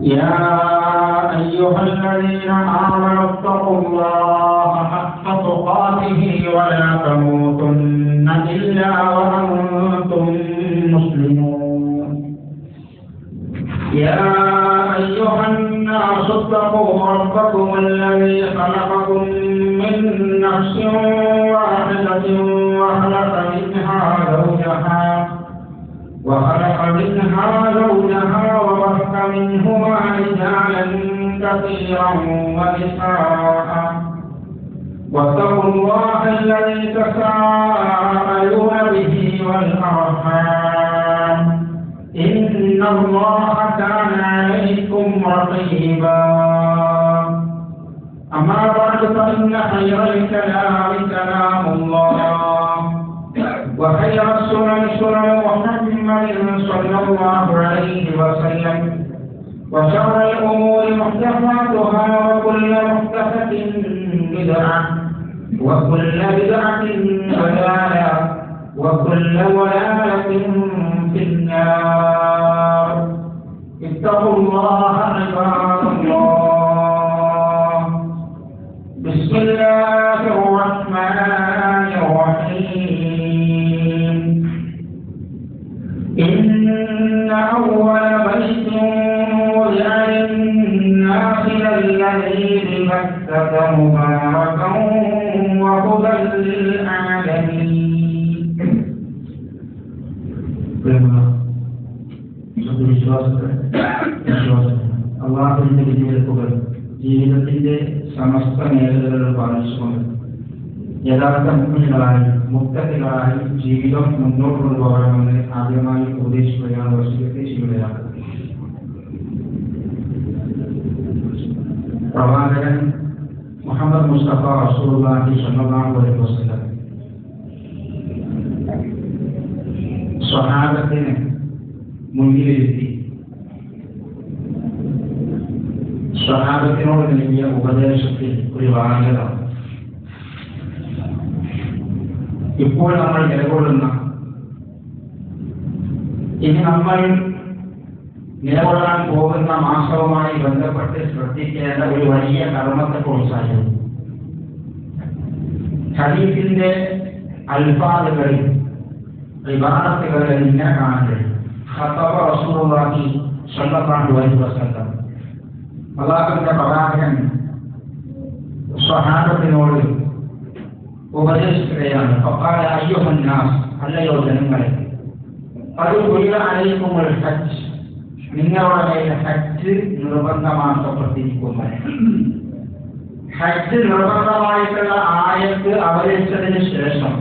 يا أيها الذين آمنوا اتقوا الله حق تقاته ولا تموتن إلا وأنتم مسلمون يا أيها الناس اتقوا ربكم الذي خلقكم من نفس واحدة وخلق منها زوجها وبث منهما رجالا كثيرا ونساء واتقوا الله الذي تساءلون به والأرحام إن الله كان عليكم رقيبا أما بعد فإن خير الكلام كلام الله وخير السنن سنن محمد صلى الله عليه وسلم وشر الأمور محدثاتها وكل محدثة بدعة وكل بدعة ضلالة وكل ضلالة في النار اتقوا الله عباد الله بسم الله الرحمن الرحيم إن أول بيت وضع للناس للذي ببكة مباركا وهدى للعالمين. അള്ളാഹുവിന്റെ വിജയത്തുകൾ ജീവിതത്തിന്റെ സമസ്ത മേഖലകളിൽ പാലിച്ചുകൊണ്ട് യഥാർത്ഥ മുഖ്യങ്ങളായി മുക്തകളായി ജീവിതം മുന്നോട്ട് കൊണ്ടുപോകണമെന്ന് ആദ്യമായി ഉപദേശിക്കുകയാണ് വസീയത്ത് ചെയ്യുകയാണ്. പ്രവാചകൻ മുഹമ്മദ് മുസ്തഫ റസൂലുള്ളാഹി സ്വല്ലല്ലാഹു അലൈഹി വസല്ലം സ്വഹാബത്തിനെ മുന്നിലിരുത്തി സ്വഹാബത്തിനോട് നൽകിയ ഉപദേശത്തിൽ ഒരു വാചകം ഇപ്പോൾ നമ്മൾ നിലകൊള്ളുന്ന ഇനി നമ്മൾ നിലകൊള്ളാൻ പോകുന്ന മാസവുമായി ബന്ധപ്പെട്ട് ശ്രദ്ധിക്കേണ്ട ഒരു വലിയ കർമ്മത്തെ പ്രോത്സാഹിക്കും. ഹദീസിന്റെ അൽഫാദുകളിൽ ഇബാദത്തുകളിൽ ഇങ്ങനെ കാണാൻ കഴിയും. ഖതബ റസൂലുള്ളാഹി സ്വല്ലല്ലാഹു അലൈഹി വസല്ലം അല്ലാഹുവിന്റെ പ്രവാചകൻ സ്വഹാബത്തിനോട് ഉപദേശിക്കുകയാണ്. ഫഖാല അയ്യുഹൻ നാസ്, അല്ലയോ ജനങ്ങളെ, ഖദ് ഖുലിഅ അലൈക്കുമുൽ ഹജ്ജ്, നിങ്ങളുടെ മേൽ ഹജ്ജ് നിർബന്ധമാക്കപ്പെട്ടിരിക്കുന്നു. ഹജ്ജ് നിർബന്ധമായിട്ടുള്ള ആയത്ത് അവതരിച്ചതിന് ശേഷം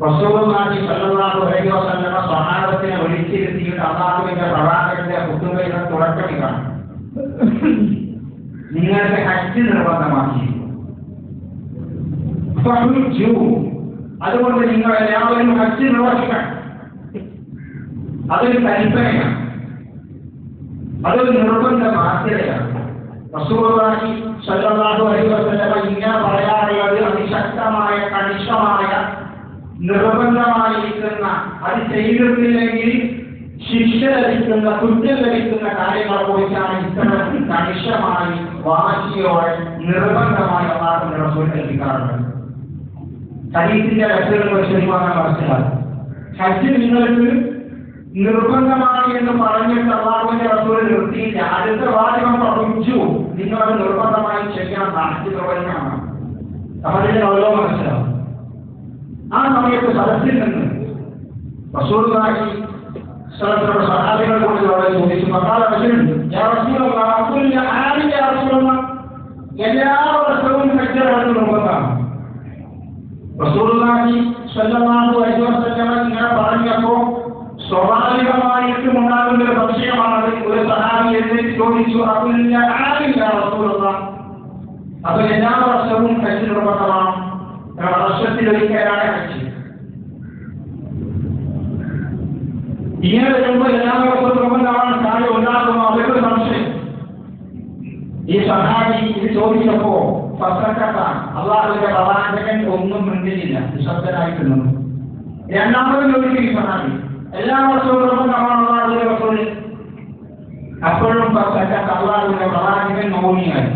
റസൂലുള്ളാഹി സ്വല്ലല്ലാഹു അലൈഹി വസല്ലം സ്വഹാബത്തിനെ വിളിച്ചിരുത്തിയിട്ട് അല്ലാഹുവിന്റെ പ്രവാചകന്റെ ഹുതുബയുടെ തുടക്കം ഇതാണ്: നിങ്ങൾക്ക് ഹജ്ജ് നിർബന്ധമാക്കിയിരിക്കുന്നു. അതുകൊണ്ട് നിങ്ങൾ എല്ലാവരും ഹജ്ജ് നിർവഹിക്കണം. അതൊരു കൽപ്പനയാണ്, അതൊരു നിർബന്ധ ബാധ്യതയാണ്. റസൂലുള്ളാഹി സ്വല്ലല്ലാഹു അലൈഹി വസല്ലം ഇങ്ങനെ പറയാറുള്ളത് അതിശക്തമായ കണിശമായ നിർബന്ധമായിരിക്കുന്ന, അത് ചെയ്തിട്ടില്ലെങ്കിൽ ശിക്ഷ ലഭിക്കുന്ന, കുറ്റം ലഭിക്കുന്ന കാര്യങ്ങളെ കുറിച്ചാണ് ഇത്തരം കണിശമായി വാശിയോടെ നിർബന്ധമായി അല്ലാഹുവിന്റെ റസൂൽ കൽപ്പിക്കാറുള്ളത്. ഹദീസിന്റെ ലക്ഷണങ്ങൾ ശരിയാകാൻ മനസ്സിലാക്കും. ഹജ്ജ് നിങ്ങൾക്ക് നിർബന്ധമാണ് എന്ന് പറഞ്ഞിട്ട് അല്ലാഹുവിന്റെ റസൂൽ നിർത്തിയില്ല. അടുത്ത വാചകം പറഞ്ഞു, നിങ്ങളത് നിർബന്ധമായി ചെയ്യണം, ഹജ്ജ് നിർവഹിക്കണം. അപ്പൊ അതിന്റെ ഓരോ മനസ്സിലാവും. ആ സമയത്ത് സദസ്സിൽ നിന്ന് റസൂലുള്ളാഹി സഹാബികളോട് ചോദിച്ചു, എല്ലാ വർഷവും ഹജ്ജ് നിർബന്ധമാണ്. റസൂലുള്ളാഹി സ്വല്ലല്ലാഹു അലൈഹി വസല്ലം ഇങ്ങനെ പറഞ്ഞപ്പോ സ്വാഭാവികമായിട്ടും ഉണ്ടാകുന്ന ഒരു സംശയമാണ്. ഒരു സഹാബി എഴുന്നേറ്റ് ചോദിച്ചു, അപ്പൊ എല്ലാ വർഷവും ഹജ്ജ് നിർബന്ധമാണ്? വർഷത്തിലൊരിക്കലാണ് ഹജ്ജ്. ഇങ്ങനെ വരുമ്പോൾ എല്ലാ വർഷവും നിർബന്ധമാണ് കാര്യം ഉണ്ടാകുമോ? അവരുടെ സംശയം. ഈ സഹാബി ഇത് ചോദിച്ചപ്പോ അള്ളാഹുവിന്റെ പ്രവാചകൻ ഒന്നും മിണ്ടില്ല, നിശബ്ദനായിട്ട്. രണ്ടാമത് ചോദിച്ചു ഈ സഹാബി, എല്ലാ വർഷവും നിർബന്ധമാണ് അള്ളാഹുവിന്റെ റസൂൽ? അപ്പോഴും അള്ളാഹുവിന്റെ പ്രവാചകൻ മൗനിയായി.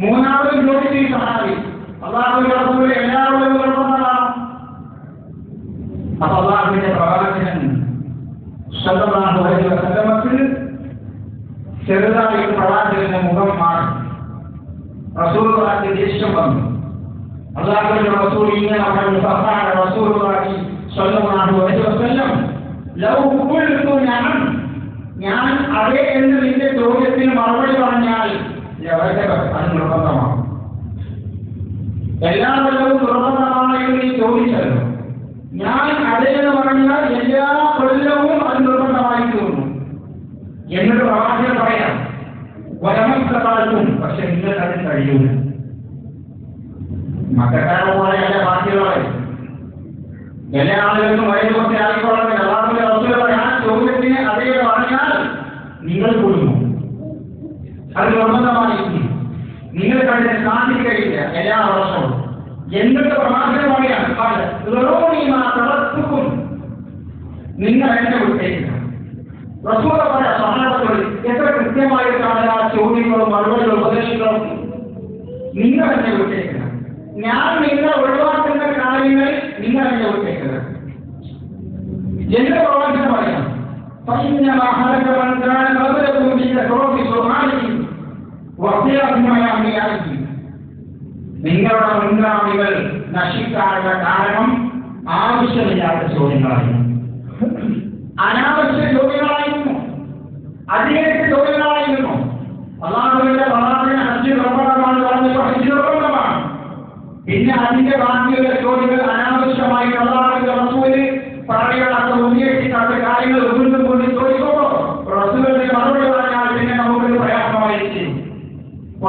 മൂന്നാമത് ചോദിച്ചു സഹാബി, അള്ളാഹുവിന്റെ റസൂൽ എല്ലാവരും നിർബന്ധമാണ്. അപ്പൊ അള്ളാഹുവിന്റെ പ്രവാചകൻ സ്വല്ലല്ലാഹു അലൈഹി വസല്ലമക്ക് ചെറുതായിട്ട് പ്രവാചകന്റെ മുഖം മാറി. റസൂലുള്ളാഹിക്ക് ദേഷ്യം വന്നു. അള്ളാഹുവിന്റെ റസൂൽ ഇങ്ങനെ പറഞ്ഞു, ഫഖാല റസൂലുള്ളാഹി സ്വല്ലല്ലാഹു അലൈഹി വസല്ലം ലൗ ഖുൽതു നഅം, ഞാൻ അതെ എന്ന് നിന്റെ ചോദ്യത്തിന് മറുപടി പറഞ്ഞാൽ അത് നിർബന്ധമാണ്. എല്ലാ കൊല്ലവും നിർബന്ധമാണ് എന്ന് നീ ചോദിച്ചല്ലോ. ഞാൻ അതെ എന്ന് പറഞ്ഞാൽ എല്ലാ കൊല്ലവും അത് നിർബന്ധമായി തോന്നുന്നു. എന്നൊരു പ്രവാചകൻ പറയാം, വരമക്കാലത്തും പക്ഷെ നിങ്ങൾക്ക് അതിന് കഴിയൂല. മക്കാരെ പോലെയല്ല ബാക്കിയുള്ളവരെ. എല്ലാ ആളുകൾക്കും വയലുമൊക്കെ ആയിക്കോളെ അള്ളാഹുവിന്റെ റസൂൽ പറയാൻ ചോദ്യത്തിന് അതേ പറഞ്ഞാൽ നിങ്ങൾ കൊടുക്കും. അത് നിർബന്ധമായിരിക്കും. നിങ്ങൾക്ക് അതിനെ സാധിക്കുകയില്ല എല്ലാ വർഷവും. എന്നിട്ട് പ്രവാചകൻ പറയാൻ നിങ്ങൾ എന്നെ വിട്ടേക്കുക. റസൂൽ പറയാ സഹാബത്തോട് എത്ര കൃത്യമായിട്ടാണ് ആ ചോദ്യങ്ങളും മറുപടികളും ഉപദേശങ്ങളും. നിങ്ങൾ എന്നെ വിട്ടേക്കുക. ഞാൻ നിങ്ങൾ ഒഴിവാക്കുന്ന കാര്യങ്ങൾ നിങ്ങൾ എന്നെ വിട്ടേക്കുക. എന്റെ പ്രവാചകൻ പറയാം, നിങ്ങളുടെ മുൻഗാമികൾ നശിക്കാനുള്ള കാരണം ആവശ്യമില്ലാത്ത ചോദ്യങ്ങളായിരുന്നു. അനാവശ്യ ചോദ്യങ്ങളായിരുന്നു. അതിലേക്ക് ചോദ്യങ്ങളായിരുന്നു. അള്ളാഹുവിന്റെ പ്രവാചകൻ ഹജ്ജ് നിർബന്ധമാണ് പറഞ്ഞപ്പോൾ ഹജ്ജ് നിർബന്ധമാണ്. പിന്നെ അതിന്റെ ബാക്കിയുള്ള ചോദ്യങ്ങൾ അനാവശ്യമായി അള്ളാഹുവിന്റെ റസൂല് പറയാത്ത ഉന്നയിക്കാത്ത കാര്യങ്ങൾ വീണ്ടും കൊണ്ട് ചോദിക്കുമ്പോൾ റസൂലിന്റെ മറുപടി പറഞ്ഞാൽ പിന്നെ നമുക്കൊരു പ്രയാസമായിരിക്കും.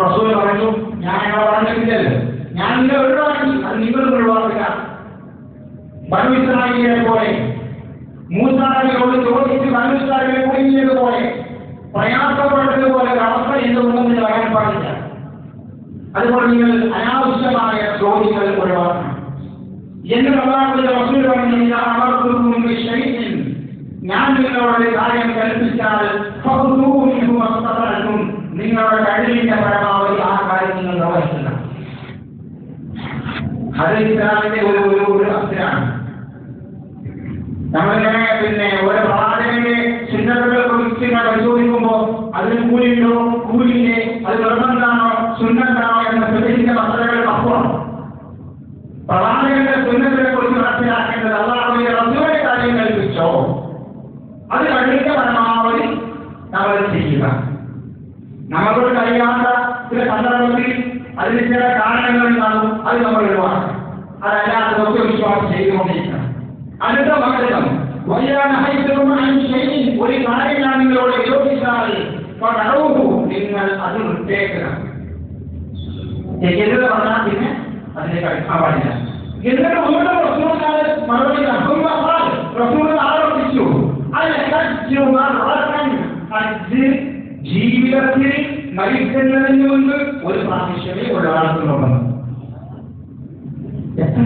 റസൂൽ പറഞ്ഞു, ഞാൻ ഞങ്ങളെ പറഞ്ഞിട്ടില്ലല്ലോ, ഞാൻ നിങ്ങൾ ഒഴിവാക്കി, അത് നിങ്ങൾ ഒഴിവാക്കുക. ബനൂ ഇസ്രായേലിനെ പോലെ മൂസാ നബിയോട് ചോദിച്ച് ബനൂ ഇസ്രായേലിനെ കുടുങ്ങിയതുപോലെ പ്രയാസപ്പെട്ടതുപോലെ ഒരു അവസ്ഥ എന്റെ മുന്നിൽ വരാൻ പാടില്ല. അതുപോലെ നിങ്ങൾ അനാവശ്യമായ ചോദ്യങ്ങൾ ഒഴിവാക്കണം. എന്ന് അല്ലാഹുവിന്റെ റസൂൽ പറഞ്ഞില്ല, അമർത്തുക്കും ബിശൈഇൻ, ഞാൻ നിങ്ങളോട് കാര്യം കൽപ്പിച്ചാൽ ഫഖുദൂഹു മിൻഹു മസ്തതഅതും, നിങ്ങളുടെ കഴിവിന്റെ പരമാവധി ആ കാര്യം നിങ്ങൾ നിർവഹിക്കുക. അത് ഇസ്ലാമിന്റെ ഒരു അസ്ത്രമാണ്. നമ്മളിങ്ങനെ പിന്നെ ഒരു പ്രവാചകന്റെ സുന്നത്തുകളെ കുറിച്ച് പരിശോധിക്കുമ്പോൾ അതിന് കൂലിയുണ്ടോ, കൂലിയില്ലേ, അത് നിർബന്ധമാണോ സുന്നത്താണോ എന്ന സ്പെസിഫിക് മസലകൾക്ക് അപ്പുറം പ്രവാചകന്റെ സുന്നത്തിനെ കുറിച്ച് മനസ്സിലാക്കേണ്ടത് അല്ലാഹുവിന്റെ റസൂലിന്റെ കാര്യം കൽപ്പിച്ചോ അത് കഴിവിന്റെ പരമാവധി നമ്മൾ ചെയ്യുക. നമുക്കൊരു കഴിയാത്ത ചില സന്ദർഭത്തിൽ അതിന് ചില കാരണങ്ങൾ ഉണ്ടാകും, അത് നമ്മൾ ഒഴിവാക്കണം. അതല്ലാത്തതൊക്കെ വിശ്വാസം ചെയ്തുകൊണ്ടിരിക്കണം. അടുത്ത മകരം ഒരു കാര്യം ഞാൻ നിങ്ങളോട് യോജിച്ചാൽ നിങ്ങൾ അത് വിട്ടേക്കുക. എന്നത് പറഞ്ഞാൽ പിന്നെ അതിനെ കഴിക്കാൻ പാടില്ല. എന്നിട്ട് വീണ്ടും മറുപടി റസൂൽ ആരോപിച്ചു, ജീവിതത്തിൽ മരിക്കുന്നതിന് മുൻപ് ഒരു പ്രാവശ്യമേ ഒരാൾക്കുള്ളതാണ്. എത്ര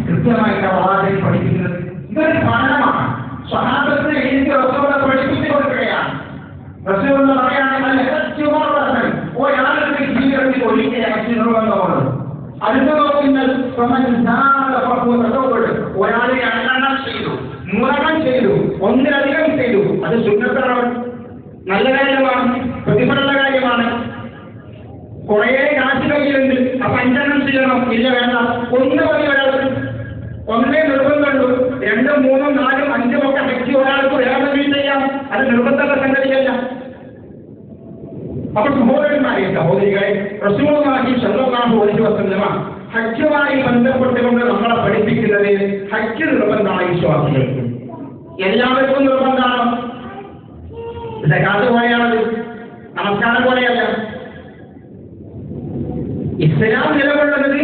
കൃത്യമായിട്ട് പ്രവാചകൻ പഠിപ്പിക്കുന്നത്. ഇതൊരു പഠനമാണ്. സ്വഹാബത്ത് എനിക്ക് റസൂലിനെ പഠിപ്പിച്ചു കൊടുക്കുകയാണ്. റസൂൽ പറയുകയാണെങ്കിൽ ഒരാളുടെ ജീവിതത്തിൽ ഒരിക്കൽ നിർബന്ധമുള്ളത്. അടുത്ത നോക്കുന്നത് ഒരാൾ 2 എണ്ണം ചെയ്തു, 3 എണ്ണം ചെയ്തു, 1-ലധികം ചെയ്തു, അത് സുന്നത്താണ്, നല്ല കാര്യമാണ്, പ്രതിഫലമുള്ള കാര്യമാണ്. കുറെ കാശ് കയ്യിലുണ്ട്, അപ്പൊ 5 എണ്ണം ചെയ്യണം, ഇല്ല വേണ്ട, 1 മതി ഒരാൾക്ക്. 1 നിർബന്ധമുള്ളൂ, 2, 3, 4, 5 ഒക്കെ ഹജ്ജ് ഒരാൾക്ക് വേണമെങ്കിൽ ചെയ്യാം. അത് നിർബന്ധമുള്ള സംഗതിയല്ല. അപ്പൊ സഹോദരികളെ, റസൂലുള്ളാഹി സ്വല്ലല്ലാഹു അലൈഹി വസല്ലമ ഹജ്ജുമായി ബന്ധപ്പെട്ടുകൊണ്ട് നമ്മളെ പഠിപ്പിക്കുന്നത് ഹജ്ജ് നിർബന്ധമായി വിശ്വാസികൾക്ക്. എല്ലാവർക്കും നിർബന്ധമാണ്. സകാത്ത് പോലെയാണത്, നമസ്കാരം പോലെയല്ല. ഇസ്ലാം നിലകൊള്ളുന്നത്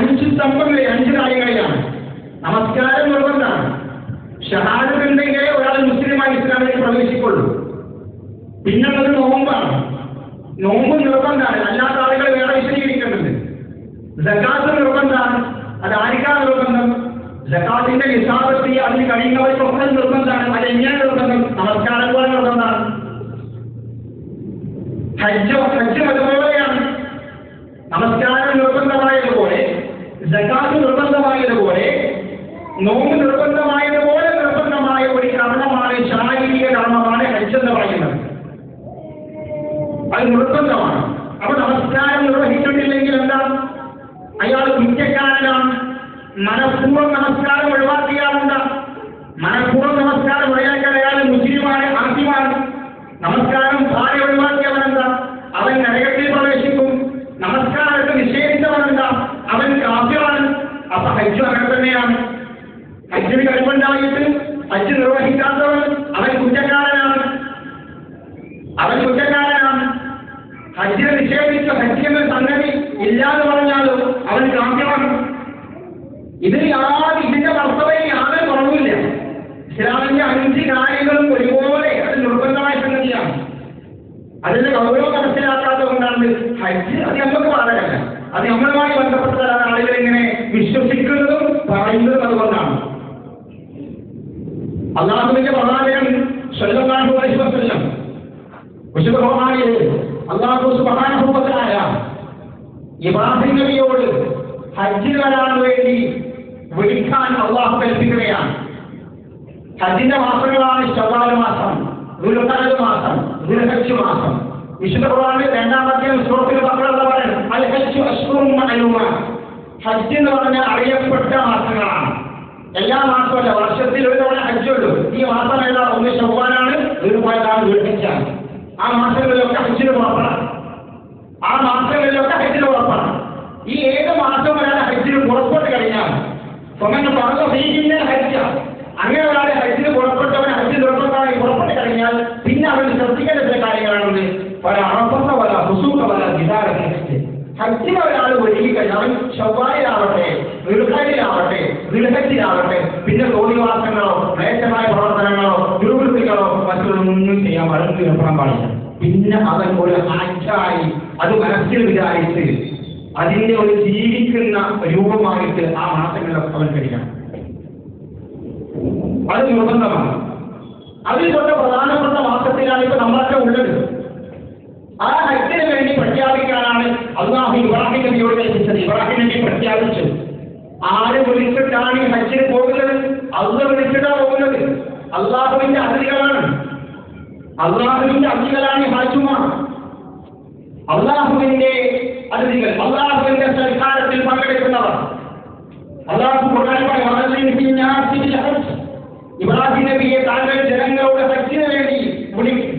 5 സ്തംഭങ്ങളിൽ, 5 കാര്യങ്ങളിലാണ്. നമസ്കാരം നിർബന്ധമാണ്. ഷഹാദത്ത് ഉണ്ടെങ്കിലേ ഒരാൾ മുസ്ലിമായി ഇസ്ലാമിലേക്ക് പ്രവേശിക്കുള്ളൂ. പിന്നുള്ളത് നോമ്പാണ്. നോമ്പ് നിർബന്ധമാണ്, അല്ലാത്ത ആളുകൾ വേറെ വിശദീകരിക്കുന്നുണ്ട്. സകാത്ത് നിർബന്ധമാണ്, അത് ആർക്കാണ് നിർബന്ധം? സകാത്തിന്റെ നിസാബത്തി അതിന് കഴിയുന്നവർക്കൊക്കെ നിർബന്ധമാണ്. അത് എങ്ങനെ നിർബന്ധം? നമസ്കാരം പോലെ നിർബന്ധമാണ്. ഹജ്ജും അതുപോലെയാണ്. നമസ്കാരം നിർബന്ധമായതുപോലെ, സകാത്ത് നിർബന്ധമായതുപോലെ, നോമ്പ് നിർബന്ധമായതുപോലെ നിർബന്ധമായ ഒരു കർമ്മമാണ്, ശാരീരിക കർമ്മമാണ് ഹജ്ജ് എന്ന് പറയുന്നത്. അത് നിർബന്ധമാണ്. അപ്പൊ നമസ്കാരം നിർവഹിച്ചിട്ടില്ലെങ്കിൽ എന്താ? അയാൾ കുറ്റക്കാരനാണ്. മനഃപൂർവ്വം നമസ്കാരം ഒഴിവാക്കിയാലുണ്ടാ? മനഃപൂർവ്വം നമസ്കാരം ഒഴിവാക്കിയാൽ അയാൾ മുസ്ലിമാണ്, ആദ്യമാണ്. നമസ്കാരം ഭാര്യ ഒഴിവാക്കിയവനെന്താ? അവൻ നരകത്തിൽ പ്രവേശിക്കും. നമസ്കാരത്തെ നിഷേധിച്ചവനെന്താ? അവൻ കാഫിറാണ്. അപ്പൊ ഹജ്ജ് അങ്ങനെ തന്നെയാണ്. ഹജ്ജിന് കഴിവുണ്ടായിട്ട് ഹജ്ജ് നിർവഹിക്കാത്തവൻ അവൻ കുറ്റക്കാരനാണ്. ഹജ്ജിനെ നിഷേധിച്ച ഹജ്ജ് എന്ന സംഗതി ഇല്ലാന്ന് പറഞ്ഞാലും അവൻ കാഫിറാണ്. ഇതിന്റെ വാസ്തവയിൽ യാതൊരു കുറവില്ല. ഇസ്ലാമിന്റെ 5 കാര്യങ്ങളും ഒരുപോലെ അത് നിർബന്ധമായ സംഗതിയാണ്. അതിന്റെ ഗൗരവം മനസ്സിലാക്കാത്തത് കൊണ്ടാണ് ഹജ്ജ് അത് നമുക്ക് ബാധകമല്ല. അത് നമ്മളുമായി ബന്ധപ്പെട്ടതാണ് ആളുകൾ ഇങ്ങനെ വിശ്വസിക്കുന്നതും പറയുന്നതും. അതുകൊണ്ടാണ് അല്ലാഹുവിന്റെ പ്രവാചകൻ സ്വല്ലല്ലാഹു അലൈഹി വസല്ലം വിശുദ്ധ ഖുർആനിൽ അല്ലാഹു സുബ്ഹാനഹു വ തആല ഇബ്രാഹിം നബിയോട് ഹജ്ജിന് വരാൻ വേണ്ടി വിളിക്കാൻ അല്ലാഹു കൽപ്പിക്കുകയാണ്. ഹജ്ജിന്റെ മാസങ്ങളാണ് ശവ്വാൽ മാസം, ദുൽഖഅദ മാസം, ദുൽഹജ്ജ് മാസം. വിശുദ്ധ ഖുർആനിൽ 2-ാമത്തെ സൂറത്തിൽ പറയുന്നത് അൽ ഹജ്ജു അശ്ഹുറുൻ മഅലൂമാത്ത്. ഹജ്ജ് എന്ന് പറഞ്ഞാൽ അറിയപ്പെട്ട മാസങ്ങളാണ്. എല്ലാ മാസമല്ല, വർഷത്തിൽ ഒരു തവണ ഹജ്ജുള്ളൂ. ഈ മാസം ഏതാ? ഒന്ന് ശവ്വാലാണ്, ദുൽഖഅദാണ്, ദുൽഹജ്ജാണ്. ആ മാസങ്ങളിലൊക്കെ ഹജ്ജിന് പുറപ്പെടാം. ഈ 7 മാസം വരെ ഹജ്ജിന് പുറപ്പെട്ട് കഴിഞ്ഞാൽ ഹജ്ജ, അങ്ങനെ ഒരാളെ ഹജ്ജിന് പുറപ്പെട്ടവൻ ഹജ്ജ് നിർബന്ധമായി പുറപ്പെട്ട് കഴിഞ്ഞാൽ പിന്നെ അവന് ശ്രദ്ധിക്കേണ്ട ചില കാര്യങ്ങളാണെന്ന് പല അറഫത്ത വല ഹുസൂഖ വല ജിദാറത്തെ ഹജ്ജിന് ഒരാൾ ഒരുങ്ങി കഴിഞ്ഞാൽ അവൻ ശവ്വാലിലാവട്ടെ, ദുൽഖഅദിലാവട്ടെ, ദുൽഹജ്ജിലാവട്ടെ പിന്നെ തോന്നിവാസങ്ങളോ മ്ലേച്ഛമായ പ്രവർത്തനങ്ങളോ ദുർവൃത്തികളോ മറ്റൊന്നും ചെയ്യാൻ വളർത്തിയെടുക്കാൻ പാടില്ല. പിന്നെ അവൻ ഒരു ഹാജായി അത് മനസ്സിൽ വിചാരിച്ച് അതിന്റെ ഒരു ജീവിക്കുന്ന രൂപമായിട്ട് ആ മാസങ്ങളിലൊക്കെ അവൻ കഴിക്കണം. അത് നിർബന്ധമാണ്. അതിൽപ്പെട്ട പ്രധാനപ്പെട്ട മാസത്തിലാണ് ഇപ്പൊ നമ്മളൊക്കെ ഉള്ളത്. ആ ഹജ്ജിന് വേണ്ടി പ്രഖ്യാപിക്കാനാണ് അല്ലാഹു ഇബ്രാഹിം നബിയോട് കൽപ്പിച്ചത്. ഇബ്രാഹിം നബി പ്രഖ്യാപിച്ചു. ആര് വിളിച്ചിട്ടാണ് ഈ ഹജ്ജിന് പോകുന്നത്? അള്ളാഹ് വിളിച്ചിട്ടാണ് പോകുന്നത്. അള്ളാഹുവിന്റെ അതിഥികളാണ്. ഹാജിമാർ. അള്ളാഹുവിന്റെ അതിഥികൾ, അള്ളാഹുവിന്റെ സൽക്കാരത്തിൽ പങ്കെടുക്കുന്നവർ. അള്ളാഹു ഇബ്രാഹിം നബിയെ താങ്കൾ ജനങ്ങളുടെ ഹജ്ജിന് വേണ്ടി വിളിക്കും.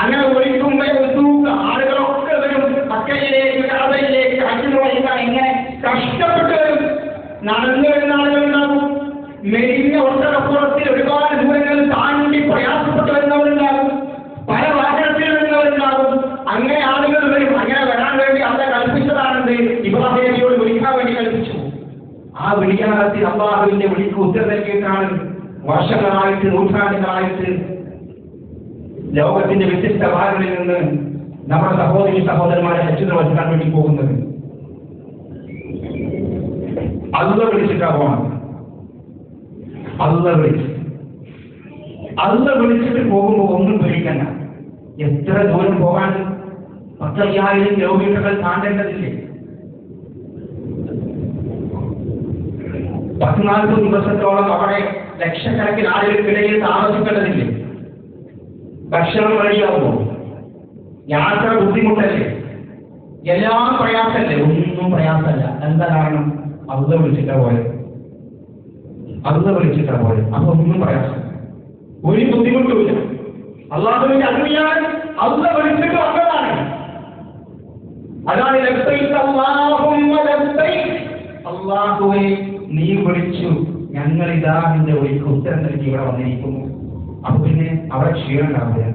അങ്ങനെ വിളിക്കുമ്പോൾ ആളുകളൊക്കെ വരും മക്കയിലേക്ക്, കഅബയിലേക്ക് ഹജ്ജ് നിർവഹിക്കാൻ. ഇങ്ങനെ കഷ്ടപ്പെട്ട് വരും. നടന്നു വരുന്ന ആളുകളുണ്ടാകും. മെലിഞ്ഞ ഒട്ടകപ്പുറത്തിൽ ഒരുപാട് ദൂരങ്ങൾ താണ്ടി പ്രയാസപ്പെട്ട് വരുന്നവരുണ്ടാകും. പല വാഹനത്തിൽ വരുന്നവരുണ്ടാകും. അങ്ങനെ ആളുകൾ വരും. അങ്ങനെ വരാൻ വേണ്ടി അവിടെ കൽപ്പിച്ചതാണെന്ന് ഇബ്രാഹിം നബിയോട് വിളിക്കാൻ വേണ്ടി കൽപ്പിച്ചു. ആ വിളിക്കാലത്തിൽ അല്ലാഹുവിന്റെ വിളിക്ക് ഉത്തരം നൽകിയിട്ടാണ് വർഷങ്ങളായിട്ട്, നൂറ്റാണ്ടുകളായിട്ട് ലോകത്തിന്റെ വ്യത്യസ്ത ഭാഗങ്ങളിൽ നിന്ന് നമ്മുടെ സഹോദരന്മാരെ ഹജ്ജ് നിർവഹിക്കാൻ വേണ്ടി പോകുന്നത്. അല്ലാഹു വിളിച്ചിട്ടാ പോകണം. അല്ലാഹു വിളിച്ചിട്ട് പോകുമ്പോൾ ഒന്നും പേടിക്കണ്ട. എത്ര ദൂരം പോകാൻ? 10,000 കിലോമീറ്ററുകൾ താണ്ടേണ്ടതില്ലേ? 14 ദിവസത്തോളം അവിടെ ലക്ഷക്കണക്കിന് ആളുകൾക്കിടയിൽ താമസിക്കേണ്ടതില്ലേ? ഭക്ഷണം റെഡിയാവുമോ? യാത്ര ബുദ്ധിമുട്ടല്ലേ? എല്ലാം പ്രയാസമല്ലേ? ഒന്നും പ്രയാസമല്ല. എന്താ കാരണം? അല്ലാഹു വിളിച്ചിട്ടാ പോയത്. അപ്പൊ ഒന്നും പ്രയാസം, ഒരു ബുദ്ധിമുട്ടുമില്ല. അല്ലാഹുവിന്റെ അറിയാൻ അല്ലാഹു വിളിച്ചിട്ട് വന്നതാണ്. അതാണ് അല്ലാഹുവേ നീ വിളിച്ചു, ഞങ്ങൾ ഇതാ നിന്റെ വിളിക്ക് ഉത്തരം നൽകി ഇവിടെ വന്നിരിക്കുന്നു. അപ്പൊ പിന്നെ അവിടെ ക്ഷീണം ഉണ്ടാവില്ല,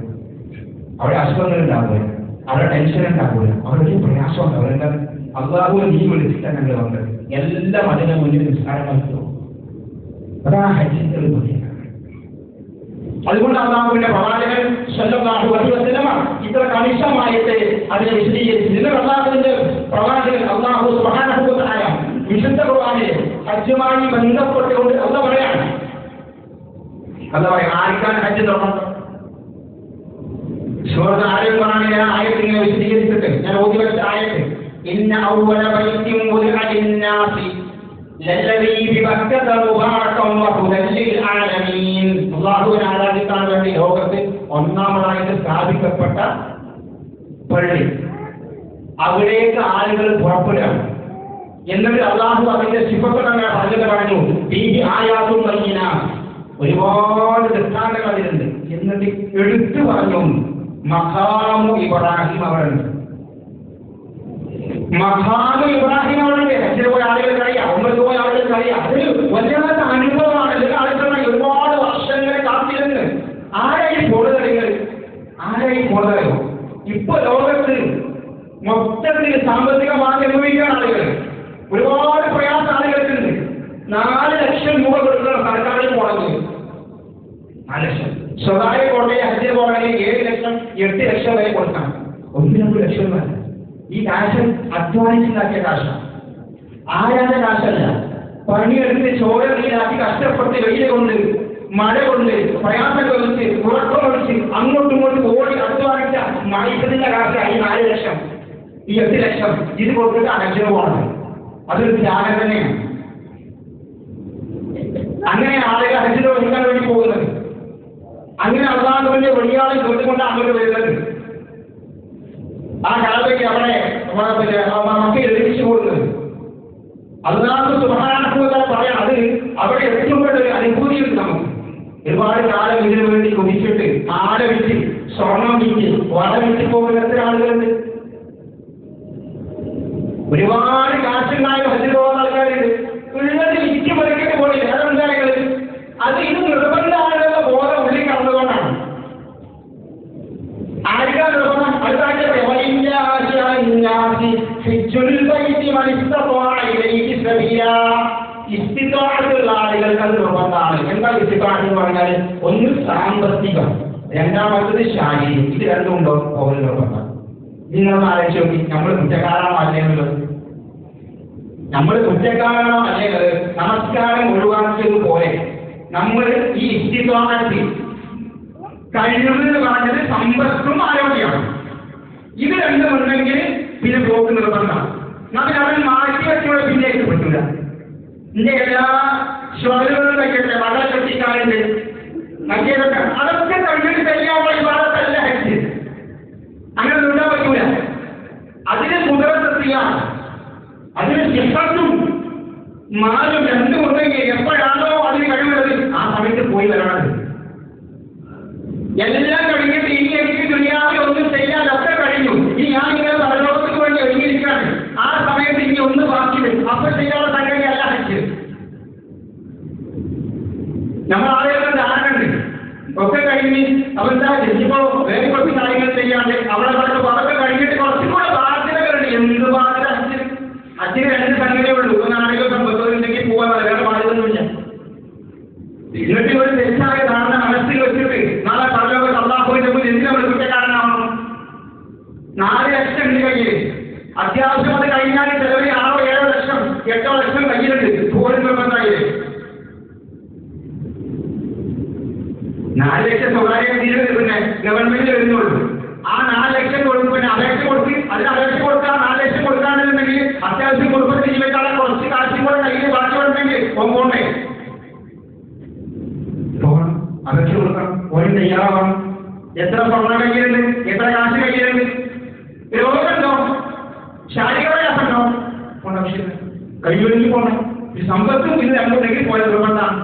അവിടെ അസുഖങ്ങൾ ഉണ്ടാവില്ല, അവിടെ ടെൻഷൻ ഉണ്ടാവില്ല, അവിടെ ഒരു പ്രയാസം ഉണ്ടാവില്ല. അല്ലാഹുവെ നീ വിളിച്ചിട്ടാണ് ഞങ്ങൾ വന്നത്. എല്ലാം അതിന്റെ മുന്നിൽ നിസ്സാരമാക്കി. അതാണ് ഹജ്ജിന്റെ ഒരു പ്രത്യേകത. അതുകൊണ്ട് അല്ലാഹുവിന്റെ പ്രവാചകൻ സ്വല്ലല്ലാഹു അലൈഹി വസല്ലം ഇത്ര കണിശമായിട്ട് അതിനെ വിശദീകരിച്ചു. ഇതിന്റെ അല്ലാഹുവിന്റെ പ്രവാചകൻ അല്ലാഹു സുബ്ഹാനഹു വ തആല വിശുദ്ധ ഖുർആനിൽ ഹജ്ജുമായി ബന്ധപ്പെട്ടുകൊണ്ട് അല്ലാഹു പറയാണ്. അല്ലാഹു ആർക്കാണ് ഹജ്ജ് തുടങ്ങുന്നത്? സൂറത്ത് ആലിൽ ഖുർആനിലെ ആയത്തിനെ വിശദീകരിച്ചിട്ട് ഞാൻ ഓതി വെച്ച ആയത്ത് ഇന്ന അവ്വല ബൈത്തിൻ വുദിഅ ലിന്നാസി ലല്ലദീ ബിബക്കത മുബാറകൻ വഹുദൻ ലിൽ ആലമീൻ. അല്ലാഹുവിനെ ആരാധിക്കാൻ വേണ്ടി ലോകത്ത് ഒന്നാമതായിട്ട് സ്ഥാപിക്കപ്പെട്ട പള്ളി, അവിടേക്ക് ആളുകൾ പുറപ്പെടുകയാണ്. എന്നിട്ട് അല്ലാഹു അതിന്റെ സിഫത്ത് തന്നെ പറഞ്ഞു ഈ ആയാത്തും കഴിഞ്ഞ ഒരുപാട് ദൃഷ്ടാന്തങ്ങൾ അതിലുണ്ട്. എന്നിട്ട് എടുത്തു പറഞ്ഞു മഖാമു ഇബ്രാഹിം അവരുണ്ട്. മഖാമു ഇബ്രാഹിം അവരുണ്ട്. ഹജ്ജിന് പോയ ആളുകൾക്ക് അറിയാം, ഉംറയ്ക്ക് പോയ ആളുകൾക്ക് അറിയാം. അതൊരു വല്ലാത്ത അനുഭവമാണ്. എല്ലാ ആളുകളും ഒരുപാട് വർഷങ്ങൾ കാത്തിരുന്ന് ആരായി പോണതറിയോ ഇപ്പൊ ലോകത്ത് മൊത്തത്തിൽ സാമ്പത്തികമായി അനുഭവിക്കുന്ന ആളുകൾ ഒരുപാട് പ്രയാസ ആളുകൾക്കുണ്ട്. 4 ലക്ഷം രൂപ കൊടുക്കുന്ന സർക്കാരിൽ പോണെങ്കിൽ 4 ലക്ഷം, സ്വകാര്യ കോടതിയിൽ ഹജ്ജിന് പോകണമെങ്കിൽ 7 ലക്ഷം 8 ലക്ഷം വരെ കൊടുക്കണം. 1-2 ലക്ഷം വേണ്ട. ഈ കാശ് അധ്വാനിച്ചുണ്ടാക്കിയ കാശാണ്, ആരാന്റെ കാശല്ല. പണിയെടുത്ത് ചോര നീരാക്കി കഷ്ടപ്പെട്ട് വെയിൽ കൊണ്ട് മഴ കൊണ്ട് പ്രയാസം കൊണ്ടിട്ട് ഉറക്കം ഒഴിച്ച് അങ്ങോട്ടും ഇങ്ങോട്ടും ഓടി അധ്വാനിച്ച മൈസത്തിന്റെ കാശാണ് ഈ 4 ലക്ഷം ഈ 8 ലക്ഷം. ഇത് കൊടുത്തിട്ട് ഹജ്ജിന് പോകണം. അതൊരു ത്യാഗം തന്നെയാണ്. അങ്ങനെ ആളുകൾ ഹജ്ജിന് ഒരുക്കാൻ വേണ്ടി പോകുന്നത്, അങ്ങനെ അള്ളാഹുവിന്റെ വെളിയാളിൽ കൊണ്ടുകൊണ്ട് അങ്ങോട്ട് വരുന്നത്, ആ കാലത്തേക്ക് അവിടെ മക്കയിൽ എത്തിച്ചു പോകുന്നത്. അല്ലാഹു സുബ്ഹാനഹു വ തആല പറയാം, അത് അവിടെ എത്തുമ്പോഴൊരു അനുഭൂതിയുണ്ട് നമുക്ക്. ഒരുപാട് കാലം ഇതിനു വേണ്ടി കൊതിച്ചിട്ട് ആട വിറ്റ് സ്വർണം വിറ്റ് വള വിറ്റ് പോകുന്ന എത്ര ആളുകളുണ്ട്. ഒരുപാട് കാശുണ്ടായ ഹജ്ജിന് പോകുന്ന ആൾക്കാരുണ്ട്. ഉള്ളത് വിറ്റ് പറിക്കിട്ട് പോയില്ല. അതെന്തായാലും അത് ഇത് നിർബന്ധമാണെന്നുള്ള ബോധം ഉള്ളിൽ കടന്നുകൊണ്ടാണ്. ആർക്കാ നിർബന്ധം? ഇസ്തിത്വാഅത്തുള്ള ആളുകൾക്ക് അത് നിർബന്ധമാണ്. എന്താ ഇസ്തിത്വാഅത്ത് എന്ന് പറഞ്ഞാൽ? ഒന്ന് സാമ്പത്തികം, രണ്ടാമത്തത് ശാരീരികം. ഇത് രണ്ടും ഉണ്ടോ? പോകൽ നിർബന്ധം. നിങ്ങളൊന്ന് ആലോചിച്ച് നോക്കി, നമ്മൾ കുറ്റക്കാരാണോ അല്ലേന്നുള്ളത്? നമ്മൾ കുറ്റക്കാരാണോ അല്ലേന്നത്? നമസ്കാരം ഒഴിവാക്കിയതുപോലെ നമ്മൾ ഈ ഇസ്തിത്വാഅത്ത് കഴിവ് എന്ന് പറഞ്ഞത് സമ്പത്തും ആരോഗ്യമാണ്. ഇത് രണ്ടും ഉണ്ടെങ്കിൽ പിന്നെ പോക്ക് നിർബന്ധമാണ്. നമ്മൾ അവൻ മാറ്റി വെച്ചുള്ള പിന്നേക്ക് പറ്റില്ല. ഇതിന്റെ എല്ലാ ശ്വാസങ്ങളും കഴിക്കട്ടെ, മകളെ കെട്ടിക്കാറുണ്ട്, മറ്റേതൊക്കെ അതൊക്കെ കഴിഞ്ഞിട്ട് കഴിയാനുള്ള വിവാദത്തല്ല ഹജ്ജ്. അങ്ങനെ നിൽക്കാൻ പറ്റൂല. അതിന് കുതിരത്തെത്തിയാണ്, അതിന് ശിഫത്തും മാലും രണ്ടും ഉണ്ടെങ്കിൽ എപ്പോഴാണോ അതിന് കഴിവുള്ളത് ആ സമയത്ത് പോയി വരണത്. എല്ലാം കഴിഞ്ഞിട്ട് ഇനി എനിക്ക് ദുനിയാവിൽ ഒന്നും ചെയ്യാതൊക്കെ കഴിഞ്ഞു, ഇനി ഞാൻ ഇങ്ങനെ പരലോകത്തിന് വേണ്ടി ഒരുങ്ങിയിരിക്കാണ്, ആ സമയത്ത് ഇനി ഒന്ന് ബാക്കി വരും. അപ്പൊ ചെയ്യാനുള്ള സംഗതി അല്ല ഹജ്ജ്. നമ്മൾ ആളുകളുടെ ധാരണയുണ്ട് ഒക്കെ കഴിഞ്ഞ് അവരുടെ ഇനിയിപ്പോ വേറെ കുറച്ച് കാര്യങ്ങൾ ചെയ്യാണ്ട് അവിടെ അതൊക്കെ കഴിഞ്ഞിട്ട് കുറച്ചും കൂടെ ബാധ്യതകളുണ്ട്. എന്ത് ബാധ്യത? ഹജ്ജിന് 2 സംഗതിയേ ഉള്ളൂ. ഒന്ന് ആളുകൾ സമ്പത്തുണ്ടെങ്കിൽ പോകാൻ വേറെ ബാധ്യതയൊന്നുമില്ല. എന്നിട്ട് ഒരു തെറ്റായ ധാരണ മനസ്സിൽ വെച്ചിട്ട് നാളെ പരലോകത്ത് അല്ലാഹുവിന്റെ മുന്നിൽ എന്തിനാ ഒരു കുറ്റക്കാരനാവണം? 4 ലക്ഷം ഉണ്ട് കയ്യിൽ, അത്യാവശ്യം അത് കഴിഞ്ഞാൽ ചിലവർ 6-7 ലക്ഷം 8 ലക്ഷം കയ്യിലുണ്ട്. പോലും നിർബന്ധമായി 4 ലക്ഷം സ്വകാര്യ പിന്നെ ഗവൺമെന്റിൽ വരുന്നുള്ളൂ. ആ 4 ലക്ഷം കൊടുക്കും. പിന്നെ അപേക്ഷ കൊടുത്ത് അതിന് അപേക്ഷ കൊടുത്താൽ 4 ലക്ഷം കൊടുക്കാണെന്നുണ്ടെങ്കിൽ അത്യാവശ്യം കുടുംബത്തിൽ ജീവിക്കാനുള്ള കുറച്ച് കാശും കൂടെ കയ്യിൽ ബാക്കി ഉണ്ടെങ്കിൽ പോകണ്ടേ? പോകണം, അപേക്ഷ കൊടുക്കണം, ഓരോ തയ്യാറാവണം. എത്ര സ്വർണ്ണം കയ്യിലുണ്ട്, എത്ര കാശ് കയ്യിലുണ്ട്, രോഗമുണ്ടോ, ശാരീരിക പ്രയാസമുണ്ടോ, പോകേണ്ട ആവശ്യമില്ല. കഴിയുമെങ്കിൽ പോകണം. ഈ സമ്പത്തും ഇത് രണ്ടുണ്ടെങ്കിൽ പോയ നിർബന്ധമാണ്.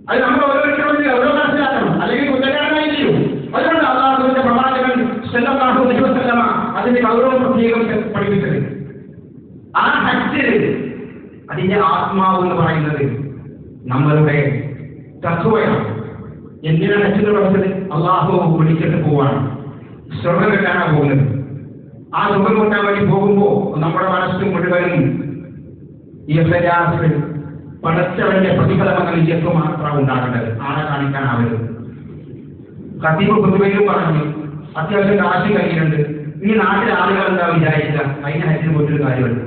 അത് നമ്മൾ ഓരോരുത്തരും ഓരോ മനസ്സിലാക്കണം, അല്ലെങ്കിൽ കുറ്റക്കാരനായി ചെയ്യും. അതുകൊണ്ട് അല്ലാഹുവിന്റെ പ്രവാചകൻ സല്ലല്ലാഹു അലൈഹി വസല്ലമ അതിന്റെ ഗൗരവം പ്രത്യേകം പഠിപ്പിച്ചത്. ആ ഹജ്ജ് അതിന്റെ ആത്മാവ് എന്ന് പറയുന്നത് നമ്മളുടെ തഖ്വയാണ്. എന്തിനാണ് ഹജ്ജിന് പഠിച്ചത്? അല്ലാഹു വിളിച്ചിട്ട് പോവാണ്, സ്വർഗ്ഗം കിട്ടാനാണ് പോകുന്നത്. ആ സ്വർഗ്ഗം കിട്ടാൻ വേണ്ടി പോകുമ്പോൾ നമ്മുടെ മനസ്സ് മുഴുവനും പടച്ചവന്റെ പ്രതിഫലമെന്ന വിജയത്വം മാത്രമാണ് ഉണ്ടാകേണ്ടത്. ആളെ കാണിക്കാനാവരുത്. ഖതീബ് പൊതുവെയും പറഞ്ഞു, അത്യാവശ്യം കാശ് കയ്യിലുണ്ട്, ഈ നാട്ടിലെ ആളുകൾ എന്താ വിചാരിക്കുക? അതിന് ഹജ്ജിന് പോയിട്ടൊരു കാര്യമുണ്ട്.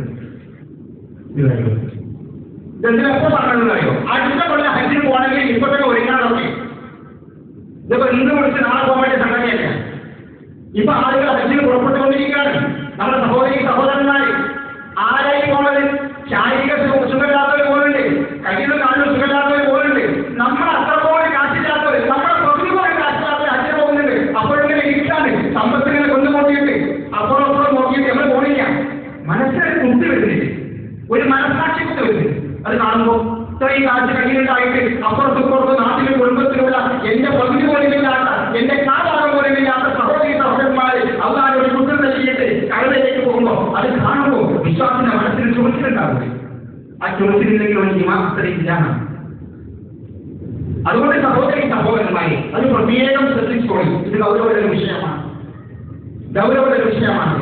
ഇതെന്തിനൊക്കെ പറഞ്ഞിട്ടുണ്ടായോ? അടുത്ത കൊല്ലം ഹജ്ജിന് പോകണമെങ്കിൽ ഇപ്പൊ തന്നെ ഒരുങ്ങാനൊക്കെ ഇതിപ്പോ ഇന്ന് വിളിച്ച് നാളെ പോകാൻ വേണ്ടി സംഗതിയല്ല. ഇപ്പൊ ആളുകൾ ഹജ്ജിന് പുറപ്പെട്ടുകൊണ്ടിരിക്കുകയാണ്. നമ്മുടെ സഹോദരന്മാര് ആരായി പോകുന്നത്? ശാരീരിക സുഖമില്ലാത്തവർ പോകുന്നുണ്ട്, കയ്യിലും കാലിലും സുഖമില്ലാത്തവർ പോകുന്നുണ്ട്. നമ്മൾ അത്രപോലെ കാശില്ലാത്തവർ, നമ്മുടെ പ്രകൃതി പോലെ കാശില്ലാത്തവർ ഹജ്ജിന് പോകുന്നുണ്ട്. അപ്പോഴിങ്ങനെ ഇരിക്കാണ്, സമ്പത്തിനെ കൊണ്ടുപോയിട്ട് അപ്പുറം നോക്കിയിട്ട് നമ്മൾ പോണില്ല. മനസ്സിന് കുത്തി വരുന്നില്ല, ഒരു മനസ്സാക്ഷി കുത്തി വരുന്നില്ല. അത് കാണുമ്പോൾ ഇത്രയും കാശ് കയ്യിലുണ്ടായിട്ട് അപ്പുറത്തും നാട്ടിലും കുടുംബത്തിലുള്ള എന്റെ പകുതി പോലുമില്ലാത്ത, എന്റെ കാലാകം പോലുമില്ലാത്ത സഹോദരന്മാര് അല്ലാതെ ഒരു കുറ്റം നൽകിയിട്ട് കടലിലേക്ക് പോകുമ്പോൾ അത് കാണുമ്പോൾ വിശ്വാസത്തിന്റെ മനസ്സിന് ചുമച്ചിലുണ്ടാവില്ല. ആ ചുമച്ചിലില്ലെങ്കിൽ ഒരു ഹിമാസത്തിലില്ല. അതുകൊണ്ട് സഹോദരന്മാരെ അത് പ്രത്യേകം ശ്രദ്ധിച്ചോളി. ഇത് ഗൗരവമുള്ള വിഷയമാണ്.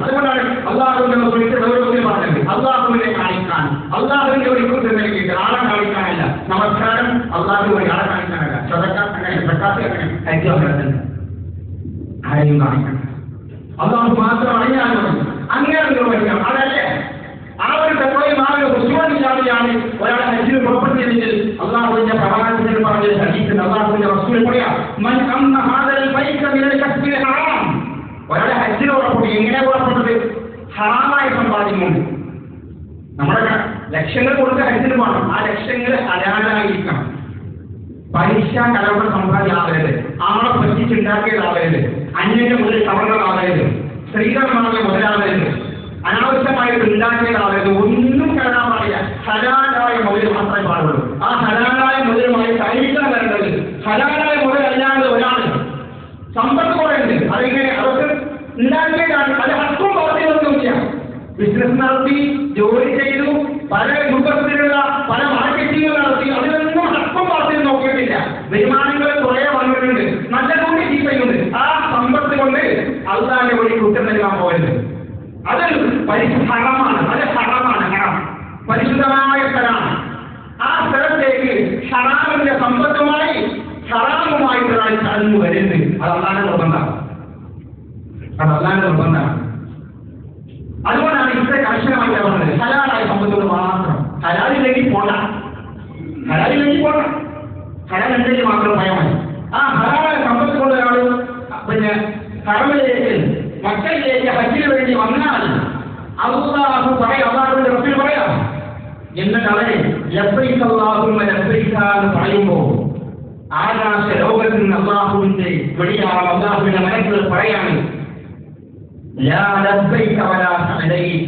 അതുകൊണ്ടാണ് അള്ളാഹുവിനെ ഗൗരവത്തിൽ പറഞ്ഞത്. അള്ളാഹുവിനെ കാണിക്കാൻ, അള്ളാഹുവിന്റെ ഒരു കുറ്റം നൽകിയിട്ട് ആളെ കാണിക്കാനല്ല. നമസ്കാരം അള്ളാഹു വഴി ആളെ കാണിക്കാനല്ല. ആരെയും കാണിക്കണം, അള്ളാഹു മാത്രം അറിയാൻ മതി. അങ്ങനെ നിർവഹിക്കണം. അതല്ലേ ആ ഒരു തത്വയും ആ ഒരു ഹുസ്വമില്ലാതെയാണ് ഒരാളെ ഹജ്ജിന് പുറപ്പെടുത്തിയതെങ്കിൽ അള്ളാഹുവിന്റെ പ്രവാചകൻ പറഞ്ഞ ഹദീസിൽ അള്ളാഹുവിന്റെ റസൂൽ പറയാം, മൻ അമ്മ ഹാദൽ ബൈത മിനൽ കസ്ബിൽ ഹറാം. ഒരാളെ ഹജ്ജിന് പുറപ്പെട്ടു. എങ്ങനെ പുറപ്പെട്ടത്? ഹറാമായ സമ്പാദ്യമുണ്ട്. നമ്മുടെ ലക്ഷങ്ങൾ കൊടുത്ത് ഹജ്ജിന് പോകണം. ആ ലക്ഷങ്ങൾ ഹലാലായിരിക്കണം. പലിശ കലവറ സമ്പാദ്യമാവരുത്, ആളെ പറ്റിച്ചുണ്ടാക്കിയതാവരുത്, അന്യന്റെ മുതൽ കവർന്നതാവരുത്, സ്ത്രീകളുടെ മുതലാവരുത്, അനാവശ്യമായിട്ട് ഉണ്ടാക്കിയതാവരുത്. ഒന്നും കലരാൻ പാടില്ല. ഹലാലായ മുതൽ മാത്രമേ പാടുള്ളൂ. ആ ഹലാലായ മുതലുമായി കഴിക്കാൻ വരേണ്ടത്. ഹലാലായ മുതലല്ലാതെ ഒരാൾ സമ്പത്ത് കുറയുണ്ട്. അതെങ്ങനെ? അവർക്ക് ഉണ്ടാക്കിയതാണ്. അത് ഹക്കും പാർട്ടികളൊന്നുമില്ല. ബിസിനസ് നടത്തി, ജോലി ചെയ്തു, പല രൂപത്തിലുള്ള പല മാർക്കറ്റിംഗ് നടത്തി, അതിലൊന്നും ഹക്കും പാർട്ടികൾ നോക്കിയിട്ടില്ല. വരുമാനങ്ങൾ കുറേ വന്നിട്ടുണ്ട്, നല്ല കൂടി ചെയ്യുന്നുണ്ട്. ആ സമ്പത്ത് കൊണ്ട് അള്ളാന്റെ വഴി കുറ്റം നൽകാൻ പോകരുത്. അത് ഹറമാണ്. അത് ഹറമാണ്. ഹറം പരിശുദ്ധമായ സ്ഥലമാണ്. ആ സ്ഥലത്തേക്ക് ഹറാമിന്റെ സമ്പത്തുമായി ഹറാമുമായിട്ടൊരാൾ കടന്നു വരുന്നത് അത് അള്ളാന്റെ നിർബന്ധമാണ്. അതുകൊണ്ടാണ് ഇത്ര കർശനമായിട്ട് പറഞ്ഞത് ഹലാലായ സമ്പത്തുകൾ മാത്രം. ഹലാലില്ലെങ്കിൽ പോണ്ട. ഹലാൽ ഉണ്ടെങ്കിൽ മാത്രം പോയാൽ മതി. ആ ഹലാലായ സമ്പത്ത് കൊണ്ട് ഒരാൾ ഹറമിലേക്ക് മക്കയിലേക്ക് ഹജ്ജിന് വേണ്ടി വന്നാൽ അല്ലാഹു പറയാം, അല്ലാഹുവിന്റെ റസൂൽ പറയാം, എന്നിട്ട് അവരെ ലബ്ബൈക അല്ലാഹുമ്മ ലബ്ബൈക എന്ന് പറയുമ്പോൾ ആകാശ ലോകത്തിൽ നിന്ന് അല്ലാഹുവിന്റെ വെളിയാണ്, അല്ലാഹുവിന്റെ മലക്കുകൾ പറയാണ്, ലാ ലബ്ബൈക വലാ സഅലൈക.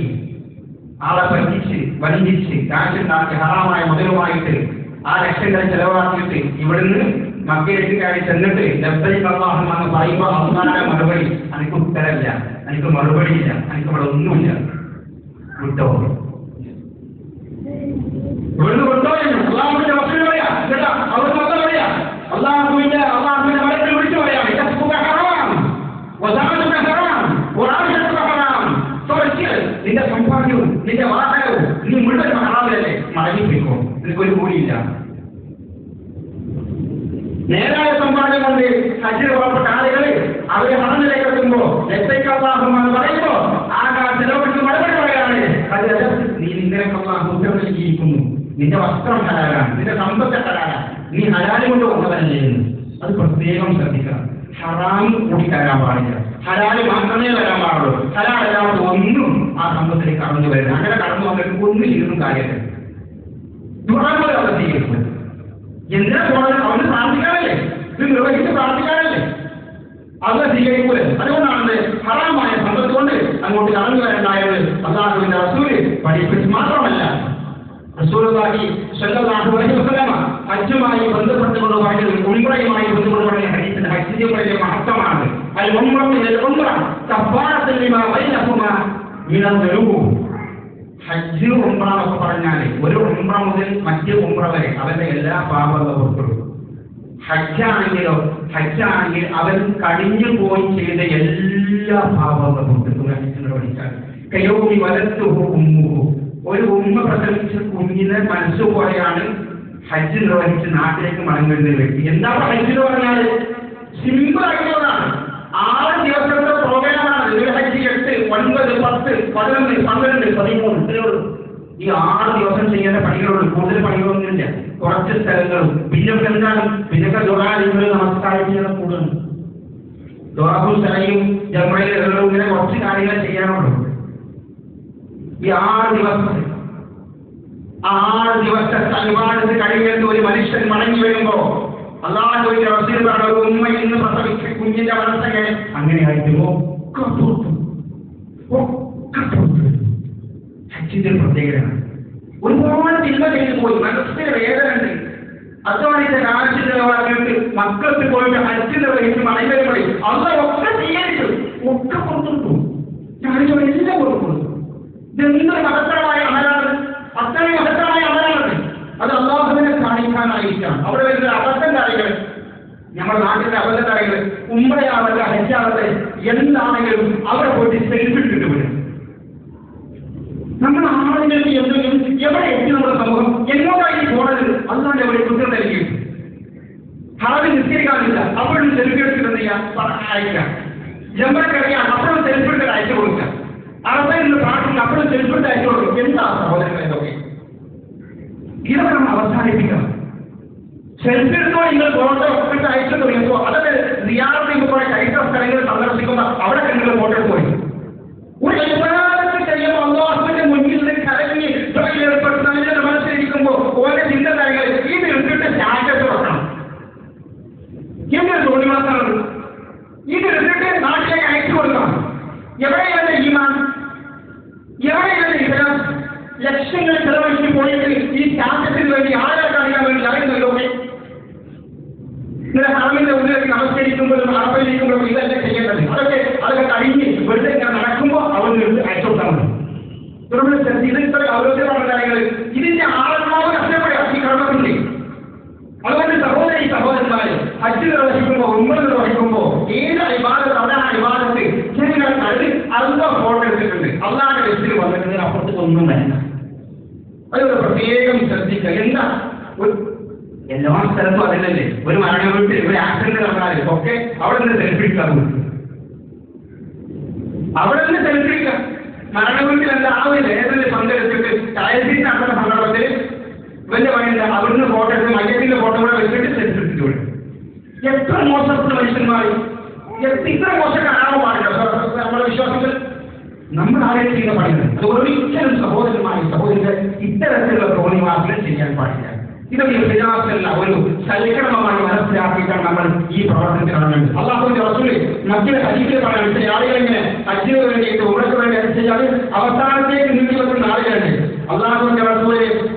ആളെ പറ്റിച്ച് വഞ്ചിച്ച് കാശുണ്ടാക്കി ഹറാമായ മുതലുമായിട്ട് ആ ലക്ഷങ്ങൾ ചെലവാക്കിയിട്ട് ഇവിടുന്ന് മക്കയിലേക്ക് കയറി ചെന്നിട്ട് ലബ്ബൈക അല്ലാഹുമ്മ എന്ന് പറയുമ്പോൾ അല്ലാഹുവിന്റെ മറുപടി, എനിക്ക് ഉത്തരമില്ല, എനിക്ക് മറുപടിയില്ല, എനിക്ക് ഇവിടെ ഒന്നുമില്ല, വിട്ടോ ഇവിടുന്ന് വിട്ടോ എന്ന് അല്ലാഹുവിന്റെ റസൂൽ പറയാ. കേട്ടാ, അവർ മക്കൾ പറയാ, അല്ലാഹുവിന്റെ മലക്കുകൾ വിളിച്ചു പറയാം, നിന്റെ സമ്പാദ്യവും നിന്റെ വാഹനവും നീ മുഴുവൻ ഹറാമിലല്ലേ, മടങ്ങിപ്പോയിക്കോ, നിനക്കൊരു കൂലിയില്ല. നേരായ സമ്പാദ്യം കൊണ്ട് ഹജ്ജിന് പുറപ്പെട്ട ആളുകൾ അവരെ ഹറമിലേക്ക് എത്തുമ്പോ ലബ്ബൈക അല്ലാഹുമ്മ എന്ന് പറയുമ്പോ ആകാശ ലോകത്ത് മറുപടി പറയാണ്, നീ നിന്നെ ഉത്തരം നൽകിയിരിക്കുന്നു, നിന്റെ വസ്ത്രം ഹലാലാണ്, നിന്റെ സമ്പത്ത് ഹലാലാണ്, നീ ഹലാല് കൊണ്ട് വന്നവനല്ലേ എന്ന്. അത് പ്രത്യേകം ശ്രദ്ധിക്കണം. ഹറാം കൂടി തരാൻ പാടില്ല, ഹലാല് മാത്രമേ വരാൻ പാടുള്ളൂ. ഹലാലല്ലാതെ ഒന്നും ആ സമ്പത്തിലേക്ക് കടന്നു വരുന്നത്. അങ്ങനെ കടന്നു വന്നിട്ട് ഒന്നും ചെയ്തൊന്നും കാര്യമില്ല. ദുരാപോലെ അവർ സ്വീകരിക്കുന്നത് എന്തിനാ പോണത്? അവന് പ്രാർത്ഥിക്കാനല്ലേ, ഇത് നിർവഹിച്ച് പ്രാർത്ഥിക്കാനല്ലേ, അത് സ്വീകരിക്കൂല. അതുകൊണ്ടാണ് ഹറാമായ സമ്പത്ത് കൊണ്ട് അങ്ങോട്ട് കടന്നു വരണ്ടായത് അല്ലാഹുവിന്റെ റസൂല് പഠിപ്പിച്ച് മാത്രമല്ല, റസൂലുള്ളാഹി സ്വല്ലല്ലാഹു അലൈഹി വസല്ലം ഹജ്ജുമായി ബന്ധപ്പെട്ടുകൊണ്ട് പറഞ്ഞത്, ഉംറയുമായി ബന്ധപ്പെട്ട് പറഞ്ഞ ഹദീസിന്റെ ഹജ്ജിന്റെ വലിയ മഹത്വമാണ്. അൽ ഉംറത്തു ഇലൽ ഉംറ കഫാറത്തുൻ ലിമാ ബൈനഹുമാ മിനൽ ദുനൂബ്. ഹജ്ജ് ഉംറ എന്നൊക്കെ പറഞ്ഞാൽ ഒരു ഉംറ മുതൽ മറ്റേ ഉംറ വരെ അവന്റെ എല്ലാ പാപങ്ങളും പുറപ്പെടും. ഹജ്ജാണെങ്കിൽ അവൻ കഴിഞ്ഞു പോയി ചെയ്ത എല്ലാ പാപങ്ങളും പുറത്തെടുക്കും. ഹജ്ജിനെ പഠിച്ചാൽ കയ്യോമി വലത്തുഹു ഉമ്മുഹു, ഒരു ഉമ്മ പ്രസവിച്ച കുഞ്ഞിനെ മനസ്സുപോലെയാണ് ഹജ്ജ് നിർവഹിച്ച് നാട്ടിലേക്ക് മടങ്ങുന്ന വ്യക്തി. എന്താ ഹജ്ജ് എന്ന് പറഞ്ഞാൽ സിമ്പിൾ ആയിട്ടുള്ളതാണ്. 6 ദിവസത്തെ പ്രോഗ്രാമാണ്. ഹജ്ജ് 8, 9, 10, 11, 12, 13 ഇത്രയുള്ളൂ. ഈ 6 ദിവസം ചെയ്യേണ്ട പണികളുള്ളൂ. കൂടുതൽ പണികളൊന്നുമില്ല, കുറച്ച് സ്ഥലങ്ങളും. പിന്നെ എന്താണ്, പിന്നെ ദുആ, നമസ്കാരം ചെയ്യുന്ന കൂടുതൽ ദുആവും സലയും ജംറയിൽ കുറച്ച് കാര്യങ്ങൾ ചെയ്യാനുള്ളൂ. ഈ 6 ദിവസം 6 ദിവസത്തെ അനുവാദത്ത് കഴിയുന്ന ഒരു മനുഷ്യൻ മടങ്ങി വരുമ്പോ അല്ലാഹുവിന്റെ റസൂൽ പറഞ്ഞ ഒരു ഉമ്മ ഇന്ന് പ്രസവിച്ച കുഞ്ഞിന്റെ മനസ്സൊക്കെ അങ്ങനെയായിട്ടുമോ ഹജ്ജിന്റെ പ്രത്യേകതയാണ്. ഒരുപാട് തിന്മ ചെയ്തു പോയി, മനസ്സിന് വേദന ഉണ്ട്. അധ്വാനിച്ച കാശ് ചെലവാക്കിയിട്ട് മക്കൾക്ക് പോയിട്ട് ഹജ്ജ് നിർവഹിച്ച് മടങ്ങി അല്ല ഒക്കെ സ്വീകരിച്ചു, ഒക്കെ പുറത്തു. ഞാൻ എല്ലാം കൊടുക്കുന്നു. ഇതെന്തൊരു മഹത്തരമായ അമലാണ്, അത്രയും മഹത്തരമായ അമലാണ്. അത് അല്ലാഹുവിനെ കാണിക്കാനായിരിക്കാം. അവിടെ വരുന്ന അബദ്ധകാരികൾ, നമ്മുടെ നാട്ടിലെ അബദ്ധകാരികൾ ഉംറയാവട്ടെ ഹജ്ജാവട്ടെ എന്താണെങ്കിലും അവിടെ പോയിട്ട് സെൽഫി ഇട്ടിട്ട് വരും. നമ്മുടെ ആളുകൾക്ക് എന്തെങ്കിലും എവിടെ എത്തി നമ്മുടെ സമൂഹം എങ്ങോട്ടായി പോണത് അല്ലാണ്ട് എവിടെ കുറ്റത്തിരിക്കും. ഹാവിൽ നിസ്കരിക്കാനില്ല, അപ്പോഴും സെൽഫി എടുത്തിട്ട് അയക്കാം. ജമ്പറക്കറിയാം, അപ്പോഴും സെൽഫി എടുത്ത് അയച്ചു കൊടുക്കാം. അറബയിൽ നിന്ന് പ്രാർത്ഥിക്കുക, അപ്പോഴും സെൽഫി എടുത്ത് അയച്ചു കൊടുക്കും. എന്താ സഹോദരങ്ങളെ ഇതൊക്കെ? ഇതൊക്കെ നമ്മൾ അവസാനിപ്പിക്കണം. സെൽഫി എടുത്തോ നിങ്ങൾ ഫോട്ടോ ഒക്കെ അയച്ചു തുടങ്ങിയപ്പോ അതൊക്കെ സിയാറത്ത് ചെയ്യുമ്പോൾ ചരിത്ര സ്ഥലങ്ങൾ സന്ദർശിക്കുമ്പോൾ അവിടെ നിങ്ങൾ ഫോട്ടോ പോയി ഒരു ചെയ്യുമ്പോൾ അല്ലാഹുവിന്റെ മുന്നിൽ നിന്ന് കലങ്ങി ഏർപ്പെടുന്ന മനസ്സിലിരിക്കുമ്പോൾ ഓരോ ചിന്തകാരികൾ ഇത് എടുത്തിട്ട് സ്റ്റാറ്റസ് വെക്കണം. എന്തൊരു തോന്നിവാസമാണ് ഇത് എടുത്തിട്ട് നാട്ടിലേക്ക് അയച്ചു കൊടുക്കണം. എവിടെയാണ് ഈമാൻ, എവിടെയാണ് ഇസ്ലാം? ലക്ഷങ്ങൾ ചെലവഴിച്ച് പോയിട്ട് ഈ സ്റ്റാറ്റസിന് വേണ്ടി ആളെ കാണിക്കാൻ വേണ്ടി അറിയുന്നല്ലോ. നിങ്ങളുടെ ഹറമിന്റെ ഉള്ളിലേക്ക് നമസ്കരിക്കുമ്പോഴും അറബയിലിരിക്കുമ്പോഴും ഇതല്ലേ ചെയ്യേണ്ടത്. അതൊക്കെ കഴിഞ്ഞ് വെറുതെ ഇങ്ങനെ നടക്കുമ്പോൾ അവർക്ക് അയച്ചു കൊടുത്താൽ മതി. ഇത് ഇത്ര ഗൗരവത്തിലുള്ള കാര്യങ്ങൾ. ഇതിന്റെ ആളെന്നാവ് നഷ്ടപ്പെടുക ഈ കർമ്മത്തിന്റെ. അതുകൊണ്ട് സഹോദരന്മാര് ഹജ്ജ് നിർവഹിക്കുമ്പോൾ ഉംറ നിർവഹിക്കുമ്പോൾ ഏത് ഇബാദത്ത് അതാണ് ഇബാദത്ത് ജനങ്ങൾ അത് അള്ള ഫോട്ടോ എടുത്തിട്ടുണ്ട്, അള്ളാന്റെ വെച്ചിൽ വന്നിട്ടുണ്ട്, അപ്പുറത്ത് ഒന്നും വേണ്ട. അതൊരു പ്രത്യേകം ശ്രദ്ധിക്കുക. എന്താ എല്ലാ സ്ഥലത്തും അതിലല്ലേ ഒരു മരണ വീട്ടിൽ ഒരു ആക്സിഡന്റ് നടന്നാൽ ഒക്കെ അവിടെ നിന്ന് സെൽഫി എടുക്കാൻ, അവിടെ നിന്ന് സെൽഫി എടുക്കാം. മരണ വീട്ടിൽ എന്താ ആവില്ല, ഏതെങ്കിലും പങ്കെടുത്തിട്ട് ചായസീറ്റ് നടക്കുന്ന സന്ദർഭത്തിൽ ഇവന്റെ പണിയുണ്ട്, അവിടുന്ന് ഫോട്ടോ എടുത്ത് മയ്യത്തിന്റെ ഫോട്ടോ കൂടെ വെച്ചിട്ട് സെൽഫി എടുത്തിട്ട് വരും. എത്ര മോശപ്പെട്ട മനുഷ്യന്മാർ, ഇത്ര മോശക്കാരാണോ പാടില്ല നമ്മുടെ വിശ്വാസത്തിൽ? നമ്മൾ ആരെയും ചെയ്യുന്ന പണിയുണ്ട്. അതുകൊണ്ട് ഒരിക്കലും സഹോദരന്മാരെ ഇത്തരത്തിലുള്ള തോന്നിവാസങ്ങൾ ചെയ്യാൻ പാടില്ല. ഇതൊക്കെ വിലാസമല്ല, ഒരു സൽക്കടമമായി മനസ്സിലാക്കിയിട്ടാണ് നമ്മൾ ഈ പ്രവർത്തനത്തിൽ ഇറങ്ങുന്നത്. അല്ലാഹുവിന്റെ റസൂൽ മറ്റൊരു ഹദീസിൽ പറയാൻ ആളുകൾ ഇങ്ങനെ ഹജ്ജിന് വേണ്ടിയിട്ട് ഉംറയ്ക്ക് വേണ്ടി അനുസരിച്ചാൽ അവസാനത്തേക്ക് നീട്ടി വെക്കുന്ന ആളുകളുണ്ട്. അല്ലാഹുവിന്റെ റസൂൽ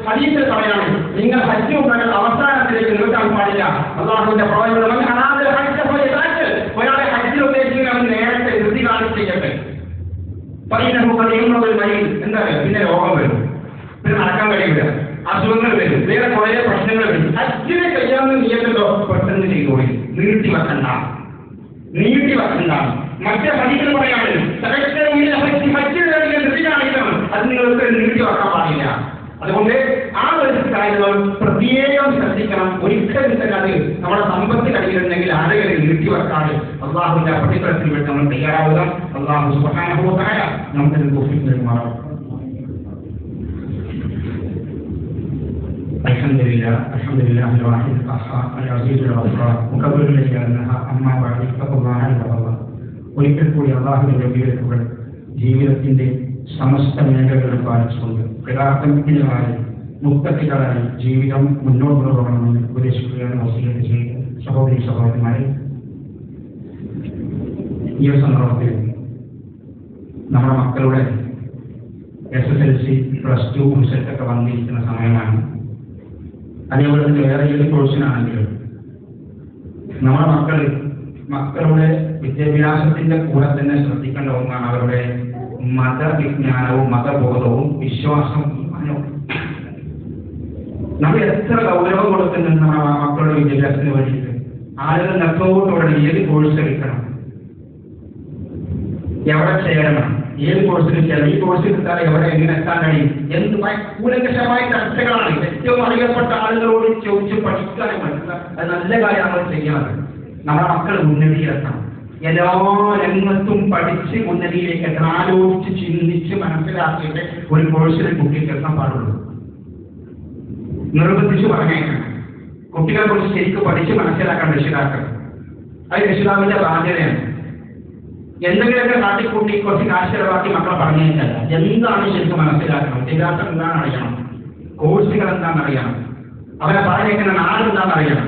ഹദീസിൽ പറയാണ്, നിങ്ങൾ ഹജ്ജ് ഉണ്ടെങ്കിൽ അവസാനത്തിലേക്ക് നിർത്താൻ പാടില്ല. അല്ലാഹുവിന്റെ പ്രവാചകൻ ഒരാളെ ഹജ്ജിൽ ഉദ്ദേശിക്കുന്ന നേരത്തെ ധൃതി കാണിച്ച് ചെയ്യട്ടെ. പറയുന്ന മൈൽ എന്താ പിന്നെ രോഗം വരും, പിന്നെ നടക്കാൻ കഴിയില്ല, അസുഖങ്ങൾ വരും, വേറെ കുറെ പ്രശ്നങ്ങൾ വരും. ഹജ്ജിനെ കഴിയാമെന്ന് നീയല്ലോ പെട്ടെന്ന് ചെയ്തോളി, നീട്ടി വെക്കണ്ട. മറ്റേ ഹദീസിൽ പറയാണ് അത് നിങ്ങൾക്ക് നീട്ടി വെക്കാൻ പാടില്ല. അതുകൊണ്ട് ആ ഒരു കാര്യങ്ങൾ പ്രത്യേകം ശ്രദ്ധിക്കണം. ഒരിക്കലും തന്നെ അത് നമ്മുടെ സമ്പത്ത് കഴിയുന്നുണ്ടെങ്കിൽ ആളുകളെ നീട്ടി വെക്കാതെ അള്ളാഹുവിന്റെ പ്രതിഫലത്തിൽ വേണ്ടി നമ്മൾ തയ്യാറാവുക. അള്ളാഹു സുബ്ഹാനഹു വ തആല നമുക്ക് തൗഫീഖ് നൽകുമാറാവട്ടെ. الحمد لله الواحد القهار العزيز الغفار مكبر لجلالها أما بعد فاتقوا الله عباد الله. ഒരിക്കൽ കൂടി അള്ളാഹുവിന്റെ വെടിവെപ്പുകൾ ജീവിതത്തിന്റെ സമസ്ത മേഖലകൾ പാലിച്ചുകൊണ്ട് യഥാർത്ഥമായി മുക്തകളായി ജീവിതം മുന്നോട്ട് കൊണ്ടുപോകണമെന്ന് ഉപദേശിക്കുകയാണ് വസീയത്ത് ചെയ്യുക. സഹോദരന്മാരെ, ഈ ഒരു സന്ദർഭത്തിൽ നമ്മുടെ മക്കളുടെ SSLC +2 റിസൾട്ടൊക്കെ വന്നിരിക്കുന്ന സമയമാണ്. അതേപോലെ തന്നെ വേറെ ഏത് കോഴ്സിനാണെങ്കിലും നമ്മുടെ മക്കളുടെ വിദ്യാഭ്യാസത്തിന്റെ കൂടെ തന്നെ ശ്രദ്ധിക്കേണ്ട ഒന്നാണ് അവരുടെ മതവിജ്ഞാനവും മതബോധവും വിശ്വാസവും. നമ്മൾ എത്ര ഗൗരവം കൊടുക്കുന്നുണ്ട് നമ്മുടെ മക്കളുടെ വിദ്യാഭ്യാസത്തിന് വേണ്ടിയിട്ട്. ആളുകൾ നഷ്ടത്തോടെ ഏത് കോഴ്സ് എടുക്കണം, എവിടെ ചേരണം, ഏത് കോഴ്സിന് ചേരണം, ഈ കോഴ്സ് എടുത്താൽ എവിടെ എങ്ങനെ എത്താൻ കഴിയും, എന്ത് കൂലങ്കഷമായ ചർച്ചകളാണ്. ഏറ്റവും അറിയപ്പെട്ട ആളുകളോട് ചോദിച്ച് പഠിക്കാനും മനസ്സിലാക്കാം. അത് നല്ല കാര്യം നമ്മൾ ചെയ്യാറ്. നമ്മുടെ മക്കൾ ഉന്നതിയിലെത്തണം, എല്ലാ രംഗത്തും പഠിച്ച് ഉന്നതിയിലേക്ക് എത്തണം. ആലോചിച്ച് ചിന്തിച്ച് മനസ്സിലാക്കിയിട്ട് ഒരു കോഴ്സിൽ കുട്ടിക്ക് എത്താൻ പാടുള്ളൂ. നിർബന്ധിച്ച് പറഞ്ഞേക്കണം. കുട്ടികളെ കുറിച്ച് ശരിക്കും പഠിച്ച് മനസ്സിലാക്കാൻ രക്ഷിതാക്കൾ. അത് രക്ഷിതാവിന്റെ ബാധ്യതയാണ്. എന്തെങ്കിലുമൊക്കെ കാട്ടിക്കൂട്ടി കുറച്ച് കാശ് ചെലവാക്കി മക്കളെ പറഞ്ഞേക്കല്ല. എന്താണ് ശരിക്കും മനസ്സിലാക്കണം, വിദ്യാഭ്യാസം എന്താണെന്ന് അറിയണം, കോഴ്സുകൾ എന്താണെന്ന് അറിയണം, അവരെ പറഞ്ഞേക്കുന്ന നാട് എന്താണെന്ന് അറിയണം,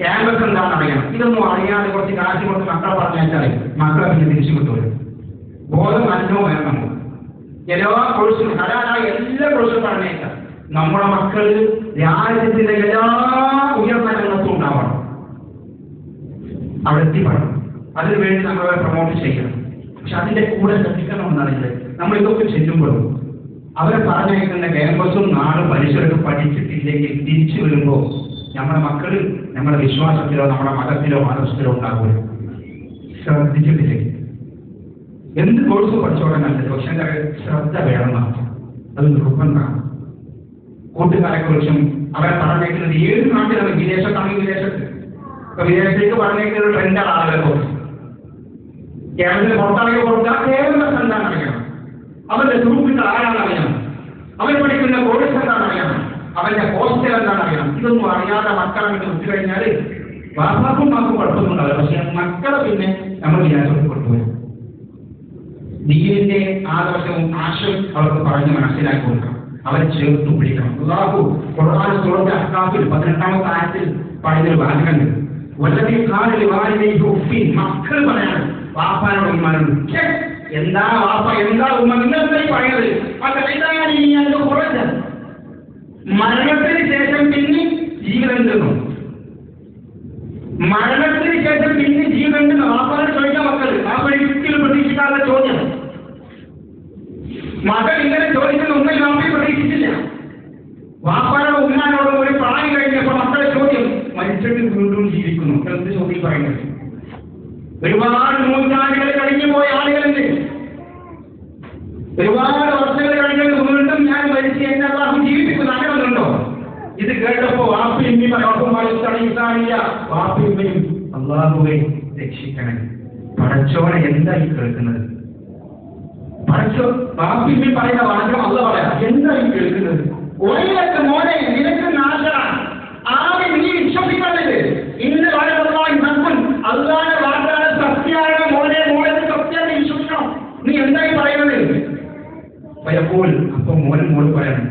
ക്യാമ്പസ് എന്താണെന്ന് അറിയണം. ഇതൊന്നും അറിയാതെ കുറച്ച് കാശ് കൊണ്ട് മക്കളെ പറഞ്ഞേച്ചാൽ മക്കളെ പിന്നെ തിരിച്ചു കിട്ടുമല്ലോ. ബോധം അനുഭവം വേണം നമ്മൾ. എല്ലാ കോഴ്സും ഹലാലായ എല്ലാ കോഴ്സും പറഞ്ഞേക്കാം. നമ്മുടെ മക്കൾ രാജ്യത്തിന്റെ എല്ലാ ഉയർന്ന രംഗത്തും ഉണ്ടാവണം, അവിടെ എത്തിപ്പെടണം. അതിനുവേണ്ടി നമ്മളെ പ്രൊമോട്ട് ചെയ്യണം. പക്ഷെ അതിന്റെ കൂടെ ശ്രദ്ധിക്കണമെന്നാണെങ്കിൽ നമ്മൾ ഇതൊക്കെ ചെല്ലുമ്പോഴും അവരെ പറഞ്ഞേക്കുന്ന ക്യാമ്പസും നാടും മനുഷ്യർക്ക് പഠിച്ചിട്ടില്ലെങ്കിൽ തിരിച്ചു വരുമ്പോൾ നമ്മുടെ മക്കൾ നമ്മുടെ വിശ്വാസത്തിലോ നമ്മുടെ മതത്തിലോ ആദർശത്തിലോ ഉണ്ടാകുമല്ലോ. ശ്രദ്ധിച്ചിട്ടില്ലേ? എന്ത് കോഴ്സ് പഠിച്ചോടെ നല്ലത്, പക്ഷെ ശ്രദ്ധ വേണമെന്നാണ്. അത് നിർബന്ധമാണ്. കൂട്ടുകാരെ കുറിച്ചും അവരെ പറഞ്ഞേക്കുന്നത് ഏത് നാട്ടിലാണ്, വിദേശത്താണെങ്കിൽ വിദേശത്ത്. ഇപ്പൊ വിദേശത്തേക്ക് പറഞ്ഞേക്കുന്ന ട്രെൻഡാണ് ആളുകളെ കുറിച്ച്. കേരളത്തിൽ പുറത്താണെങ്കിൽ കൊടുത്താൽ കേരളം എന്താണെന്ന് അറിയണം, അവരുടെ ഗ്രൂപ്പിൽ ആരാണെന്ന് അറിയണം, അവർ പഠിക്കുന്ന കോഴ്സ് എന്താണെന്ന് അറിയണം, അവന്റെ ഹോസ്റ്റൽ എന്താണെന്ന് അറിയണം. ഇതൊന്നും അറിയാതെ മക്കളെ വിട്ടു കഴിഞ്ഞാൽ വാപ്പാക്കും മാക്കും കുഴപ്പമൊന്നുണ്ടാവില്ല. പക്ഷെ മക്കളെ പിന്നെ നമ്മൾ വിചാരിച്ചു കൊണ്ടുപോയി ദീനിന്റെ ആദർശവും ആശയവും അവർക്ക് പറഞ്ഞ് മനസ്സിലാക്കി കൊടുക്കണം, അവരെ ചേർത്ത് പിടിക്കണം. അല്ലാഹു ഖുർആൻ സൂറത്തുൽ അഹ്ഖാഫിൽ 18ാമത്തെ ആയത്തിൽ പറയുന്നൊരു വാചകമുണ്ട്, വല്ലദീ ഖാല ലിവാലിദൈഹി ഉഫ്ഫിൻ. മക്കൾ പറയാണ് വാപ്പാനോട് ഉമ്മാനോട്, എന്താ വാപ്പ എന്താ ഉമ്മ നിങ്ങളെന്തായി പറയുന്നത്, മരണത്തിന് ശേഷം പിന്നെ ജീവൻ തന്നു, മരണത്തിന് ശേഷം പിന്നെ ജീവൻ തന്നു. വാപ്പാനോട് ചോദിക്കാൻ മക്കൾ, വാപ്പ ഒരിക്കലും പ്രതീക്ഷിക്കാത്ത ചോദ്യം. മകൾ ഇങ്ങനെ ചോദിക്കുന്ന ഉമ്മയും വാപ്പയും പ്രതീക്ഷിച്ചില്ല. വാപ്പാനോട് ഉമ്മാനോടും ഒരു പ്രായം കഴിഞ്ഞപ്പോൾ മക്കളെ ചോദ്യം, മരിച്ചിട്ട് വീണ്ടും ജീവിക്കുന്നു. എന്ത് ചോദ്യം പറയുന്നത്? ഒരുപാട് നൂറ്റാണ്ടുകൾ കഴിഞ്ഞു പോയ ആളുകളുണ്ട്, ഒരുപാട് വർഷങ്ങൾ കഴിഞ്ഞത് വീണ്ടും ഞാൻ മരിച്ച് എന്നെ അല്ലാഹു ജീവിപ്പിക്കുന്നു. അങ്ങനെയൊന്നുണ്ടോ? ഇത് കേട്ടപ്പോ വാപ്പയും വാപ്പയും അല്ലാഹുവേ രക്ഷിക്കണേ, പടച്ചോനെ എന്തായി കേൾക്കുന്നത്? പടച്ചോ വാപ്പയും പറയുന്ന വാചകം അല്ല പറയാം, എന്തായി കേൾക്കുന്നത്? ഒരേയൊക്കെ മോനെ നിനക്ക് നാശമാണ്, ആദ്യം നീ വിശ്വസിക്കുന്നത് ഇന്ന് വാഴകളായി നന്മൻ അല്ലാതെ വാഗ്ദാന സത്യമാണ് മോനെ, മോനെ സത്യം നീ വിശ്വസിക്കണം. നീ എന്തായി പറയുന്നത്? പലപ്പോൾ അപ്പൊ മോനും മോള് പറയണം,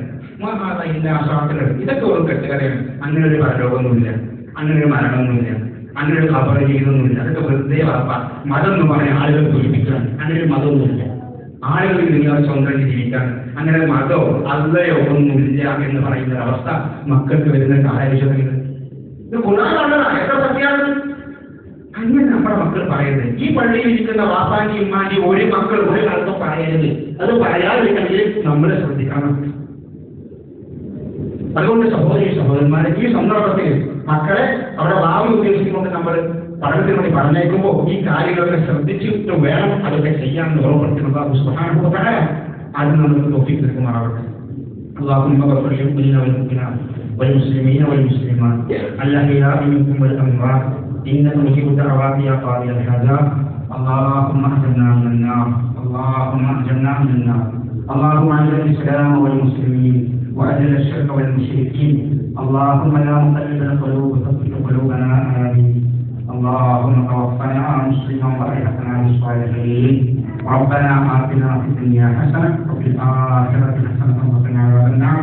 ഇതൊക്കെ ഒരു കെട്ടുകഥയാണ്, അങ്ങനെ ഒരു പരലോകമൊന്നുമില്ല, അങ്ങനെ ഒരു മരണമൊന്നുമില്ല, അങ്ങനെ ഒരു ഖബർ ചെയ്തൊന്നുമില്ല, അതൊക്കെ വെറുതെ വാപ്പ മതം എന്ന് പറഞ്ഞ ആളുകൾ തോൽപ്പിക്കണം. അങ്ങനെ ഒരു മതമൊന്നുമില്ല, ആളുകൾ നിങ്ങൾ സ്വന്തം ജീവിക്കാൻ അങ്ങനെ മതമോ അല്ലയോ ഒന്നുമില്ല എന്ന് പറയുന്ന അവസ്ഥ മക്കൾക്ക് വരുന്ന കാലവിഷയങ്ങൾ. ഇത് ഗുണമുള്ളതാണ്, എത്ര സത്യമാണ്. അങ്ങനെ നമ്മുടെ മക്കൾ പറയുന്നത്. ഈ പള്ളിയിൽ ഇരിക്കുന്ന വാപ്പാന്റെ ഉമ്മാന്റെ ഒരു മക്കൾ ഒരു കാലത്തും പറയരുത്. അത് പറയാതിരിക്കണമെങ്കിൽ നമ്മൾ ശ്രദ്ധിക്കണം. അതുകൊണ്ട് സഹോദരന്മാരെ, ഈ സന്ദർഭത്തിൽ മക്കളെ അവരുടെ ഭാവി ഉദ്ദേശിച്ചുകൊണ്ട് നമ്മൾ പഠനത്തിന് വേണ്ടി പറഞ്ഞേക്കുമ്പോൾ ഈ കാര്യങ്ങളൊക്കെ ശ്രദ്ധിച്ചിട്ട് വേണം അതൊക്കെ ചെയ്യാമെന്ന് ഓർമ്മപ്പെടുത്തുന്നത്. അല്ലാഹു സുബ്ഹാനഹു വ തആല അത് നമുക്ക് തൗഫീഖ് നൽകുമാറാവട്ടെ. اللهم اغفر للمؤمنين والمؤمنات والمسلمين والمسلمات الأحياء منهم والأموات إنك مجيب الدعوات يا قاضي الحاجات. اللهم أجرنا من النار، اللهم أجرنا من النار. اللهم أعز الإسلام والمسلمين وأذل الشرك والمشركين. اللهم يا مقلب القلوب ثبت قلوبنا آمين. اللهم توفنا مسلما وألحقنا بالصالحين. ربنا آتنا في الدنيا حسنة وفي الآخرة حسنة وقنا عذاب النار.